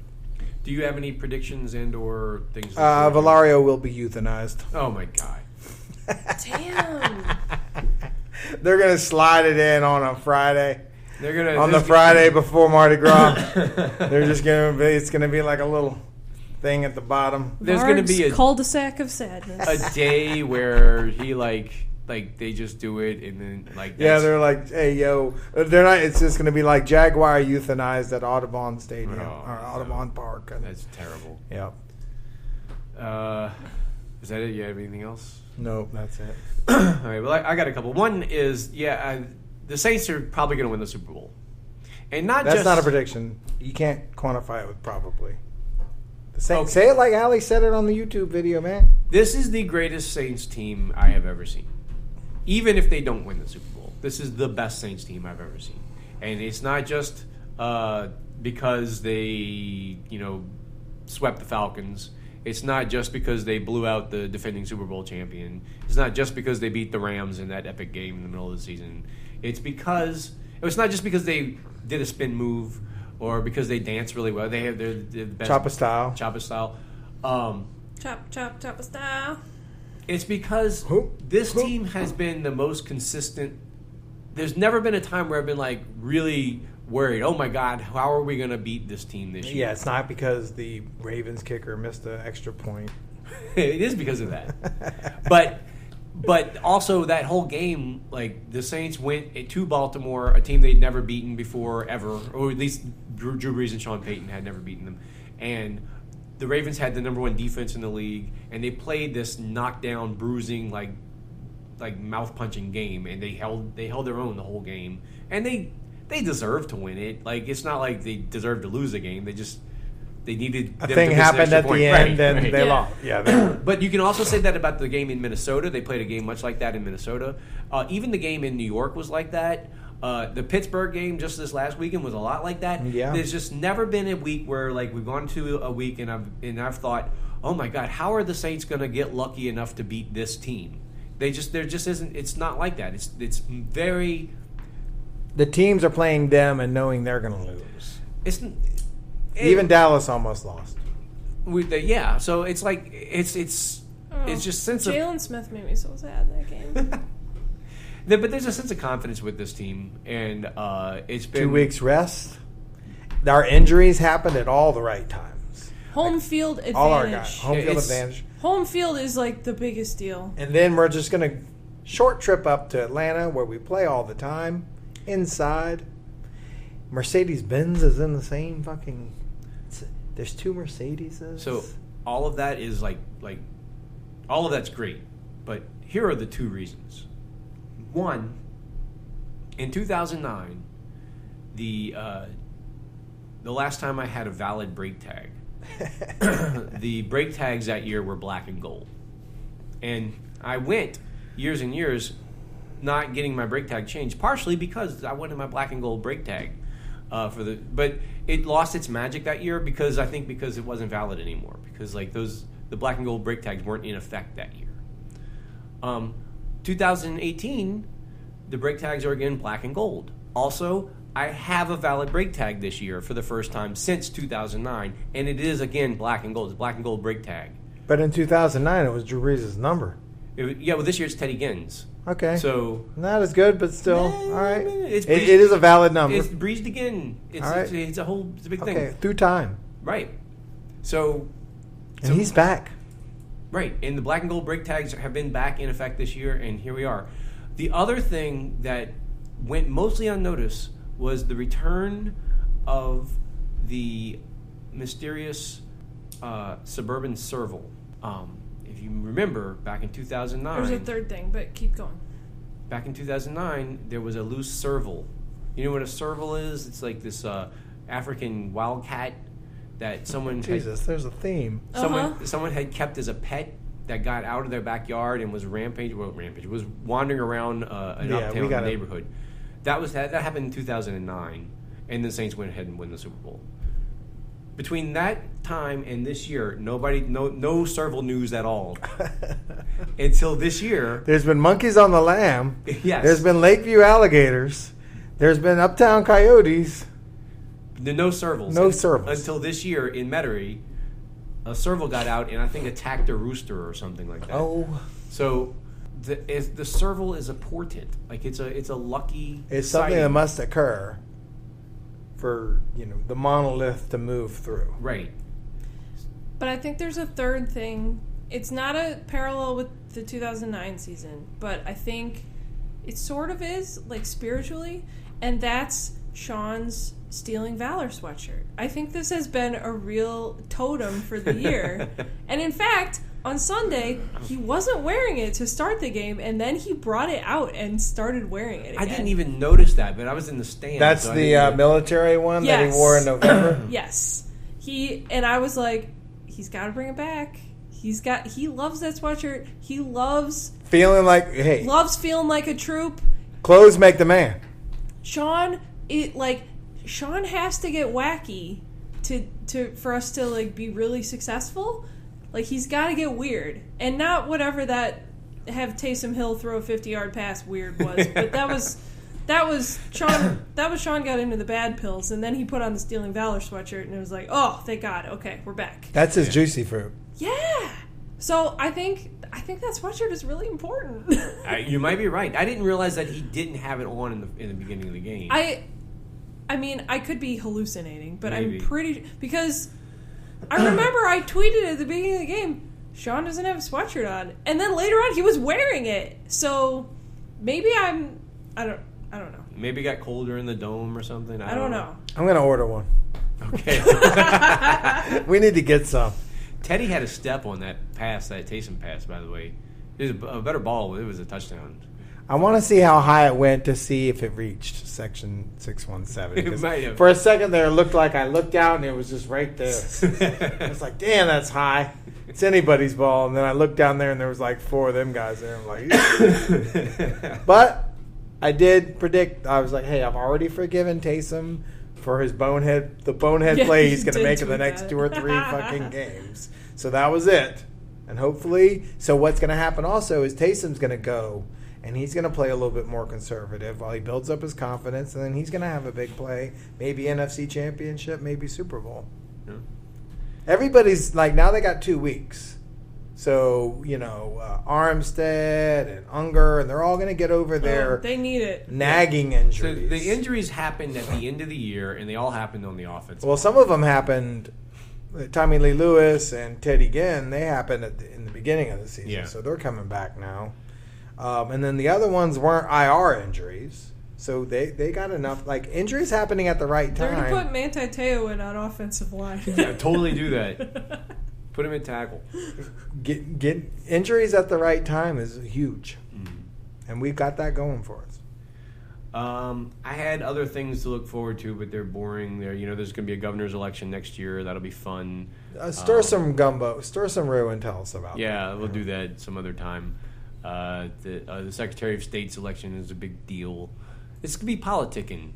Do you have any predictions and or things? Valerio will be euthanized. Oh, my God. Damn. They're gonna slide it in on a Friday. They're gonna On the Friday before Mardi Gras. They're just gonna be. It's gonna be like a little thing at the bottom. There's going to be Marg's cul-de-sac of sadness. a day where he like they just do it and then Yeah, that's- they're like, hey, yo, they're not. It's just gonna be like Jaguar euthanized at Audubon Stadium Oh, or Audubon Park. And, that's terrible. yep. Is that it? You have anything else? Nope, that's it. All right. Well, I got a couple. One is the Saints are probably going to win the Super Bowl, and not That's just not a prediction. You can't quantify it with probably. Okay. Say it like Ali said it on the YouTube video, man. This is the greatest Saints team I have ever seen. Even if they don't win the Super Bowl, this is the best Saints team I've ever seen. And it's not just because they, swept the Falcons. It's not just because they blew out the defending Super Bowl champion. It's not just because they beat the Rams in that epic game in the middle of the season. It's not just because they did a spin move or because they dance really well. They're the best. Choppa style. Choppa style. Chop a style. It's because this team has been the most consistent. There's never been a time where I've been really worried. Oh my God, how are we going to beat this team this year? Yeah, it's not because the Ravens kicker missed an extra point. It is because of that. But also that whole game, like the Saints went to Baltimore, a team they'd never beaten before ever, or at least Drew Brees and Sean Payton had never beaten them, and the Ravens had the number one defense in the league, and they played this knockdown, bruising, like mouth punching game, and they held their own the whole game, and they deserved to win it. Like it's not like they deserved to lose the game. They needed a thing happened at the end, and they lost. Yeah, but you can also say that about the game in Minnesota. They played a game much like that in Minnesota. Even the game in New York was like that. The Pittsburgh game just this last weekend was a lot like that. Yeah. There's just never been a week where like we've gone to a week and I've thought, oh my God, how are the Saints going to get lucky enough to beat this team? There just isn't. It's not like that. It's very. The teams are playing them and knowing they're going to lose. Even Dallas almost lost. Yeah, so it's like it's just sense of Jalen Smith made me so sad in that game. But there's a sense of confidence with this team, and it's been 2 weeks rest. Our injuries happened at all the right times. Home field advantage. All our guys. Home field advantage. Home field is like the biggest deal. And then we're just going to short trip up to Atlanta where we play all the time inside. Mercedes-Benz is in the same fucking. There's 2 Mercedeses. So all of that is like all of that's great, but here are the 2 reasons. One, in 2009, the last time I had a valid brake tag, the brake tags that year were black and gold, and I went years and years not getting my brake tag changed, partially because I wanted my black and gold brake tag. But it lost its magic that year because it wasn't valid anymore, because like the black and gold brake tags weren't in effect that year. 2018, the brake tags are again black and gold. Also, I have a valid brake tag this year for the first time since 2009, and it is again black and gold. It's black and gold brake tag. But in 2009, it was Drew Brees' number. Well, this year it's Teddy Ginn's. Okay. So not as good, but still, all right. It is a valid number. It's breezed again. It's a big thing. Okay, through time. Right. So he's back. Right, and the black and gold brake tags have been back in effect this year, and here we are. The other thing that went mostly unnoticed was the return of the mysterious suburban serval. If you remember, back in 2009... There's a third thing, but keep going. Back in 2009, there was a loose serval. You know what a serval is? It's like this African wildcat that someone... Jesus, there's a theme. Someone had kept as a pet that got out of their backyard and was was wandering around an uptown neighborhood. That happened in 2009, and the Saints went ahead and won the Super Bowl. Between that time and this year, no serval news at all. Until this year. There's been monkeys on the lam. Yes. There's been Lakeview alligators. There's been uptown coyotes. No servals. No servals. Until this year in Metairie, a serval got out and I think attacked a rooster or something like that. Oh. So the serval is a portent. Like it's a lucky It's something that must occur for the monolith to move through. Right. But I think there's a third thing. It's not a parallel with the 2009 season, but I think it sort of is, like spiritually, and that's Sean's Stealing Valor sweatshirt. I think this has been a real totem for the year. And in fact, on Sunday, he wasn't wearing it to start the game, and then he brought it out and started wearing it again. I didn't even notice that, but I was in the stand. That's so the military one that he wore in November? Yes. And I was like, he's got to bring it back. He loves that sweatshirt. He loves feeling like a troop. Clothes make the man. Sean has to get wacky for us to like be really successful. Like he's got to get weird, and not whatever that have Taysom Hill throw a 50-yard pass weird was, but that was Sean. That was Sean got into the bad pills, and then he put on the Stealing Valor sweatshirt, and it was like, oh, thank God, okay, we're back. That's his juicy fruit. Yeah. So I think that sweatshirt is really important. You might be right. I didn't realize that he didn't have it on in the beginning of the game. I mean, I could be hallucinating, but Maybe. I'm pretty... Because I remember I tweeted at the beginning of the game, Sean doesn't have a sweatshirt on. And then later on, he was wearing it. So maybe I don't know. Maybe it got colder in the dome or something. I don't know. I'm going to order one. Okay. We need to get some. Teddy had a step on that pass, that Taysom pass, by the way. It was a better ball. It was a touchdown. I want to see how high it went to see if it reached section 617. It might have. For a second there, it looked like I looked out and it was just right there. I was like, damn, that's high. It's anybody's ball. And then I looked down there and there was like 4 of them guys there. I'm like, but I did predict. I was like, hey, I've already forgiven Taysom for his bonehead play he's going to make in the next 2 or 3 fucking games. So that was it. And hopefully, so what's going to happen also is Taysom's going to go and he's going to play a little bit more conservative while he builds up his confidence, and then he's going to have a big play, maybe NFC Championship, maybe Super Bowl. Yeah. Everybody's like, now they got 2 weeks. So, Armstead and Unger, and they're all going to get over their they need it. nagging injuries. So the injuries happened at the end of the year, and they all happened on the offense. Well, some of them happened. Tommy Lee Lewis and Teddy Ginn, they happened in the beginning of the season, Yeah. so they're coming back now. And then the other ones weren't IR injuries, so they got enough injuries happening at the right They're time. going to put Manti Te'o in on offensive line. Yeah, totally do that. Put him in tackle. Get injuries at the right time is huge, and we've got that going for us. I had other things to look forward to, but they're boring. There's going to be a governor's election next year. That'll be fun. Stir some gumbo, stir some roux, and tell us about. Yeah, we'll do that some other time. The Secretary of State's election is a big deal. It's going to be politicking.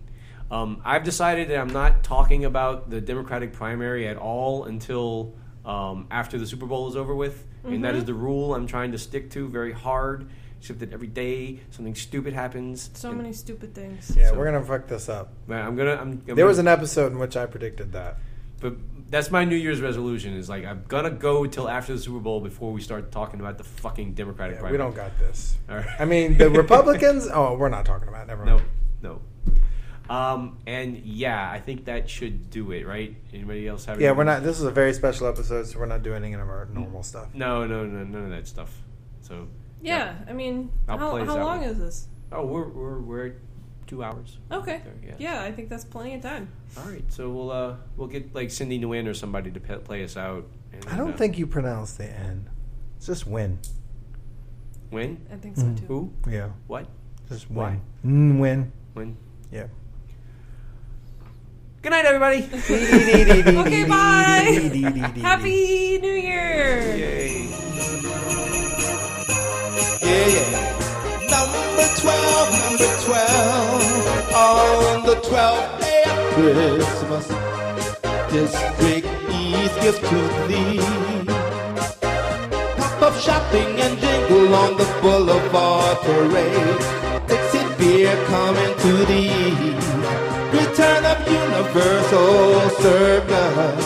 I've decided that I'm not talking about the Democratic primary at all until after the Super Bowl is over with. And that is the rule I'm trying to stick to very hard, except that every day something stupid happens. So many stupid things. Yeah, we're going to fuck this up. Man, There was an episode in which I predicted that. But that's my New Year's resolution is I'm going to go till after the Super Bowl before we start talking about the fucking Democratic primary. We don't got this. All right. I mean, the Republicans, we're not talking about it. Never mind. No. And yeah, I think that should do it, right? Anybody else have? Yeah, we're not. This is a very special episode, so we're not doing any of our normal stuff. No, none of that stuff. So Yeah, I mean, I'll how play this long out. is this? Oh, we're at 2 hours. Okay. There, Yeah, I think that's plenty of time. All right, so we'll get Cyndi Nguyen or somebody to play us out. And, I don't think you pronounce the N. It's just win. Win. I think so too. Who? Yeah. What? Just Why? win. Win. Win. Yeah. Good night, everybody. Okay, bye. Happy New Year. Yay. Yeah. Number 12, on the 12th day of Christmas, this big East gives to thee. Pop-up shopping and jingle on the boulevard parade. Dixie beer coming to thee. Return of Universal Circus.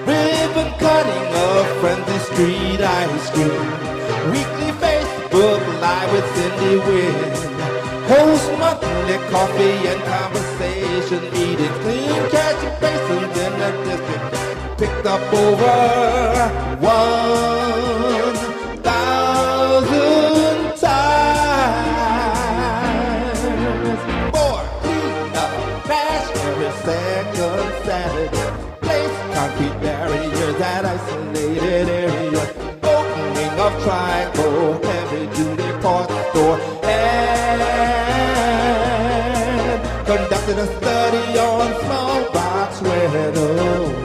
Ribbon cutting of Frenzy Street ice cream. Weekly Facebook Live with Cyndi Nguyen. Host monthly coffee and conversation meetings. Clean cash basins in the district. Picked up over 1,000 times. For clean up trash every second Saturday. Place concrete barriers at isolated areas. Opening of Triangle heavy duty parts store. And conducted a study on small box rentals.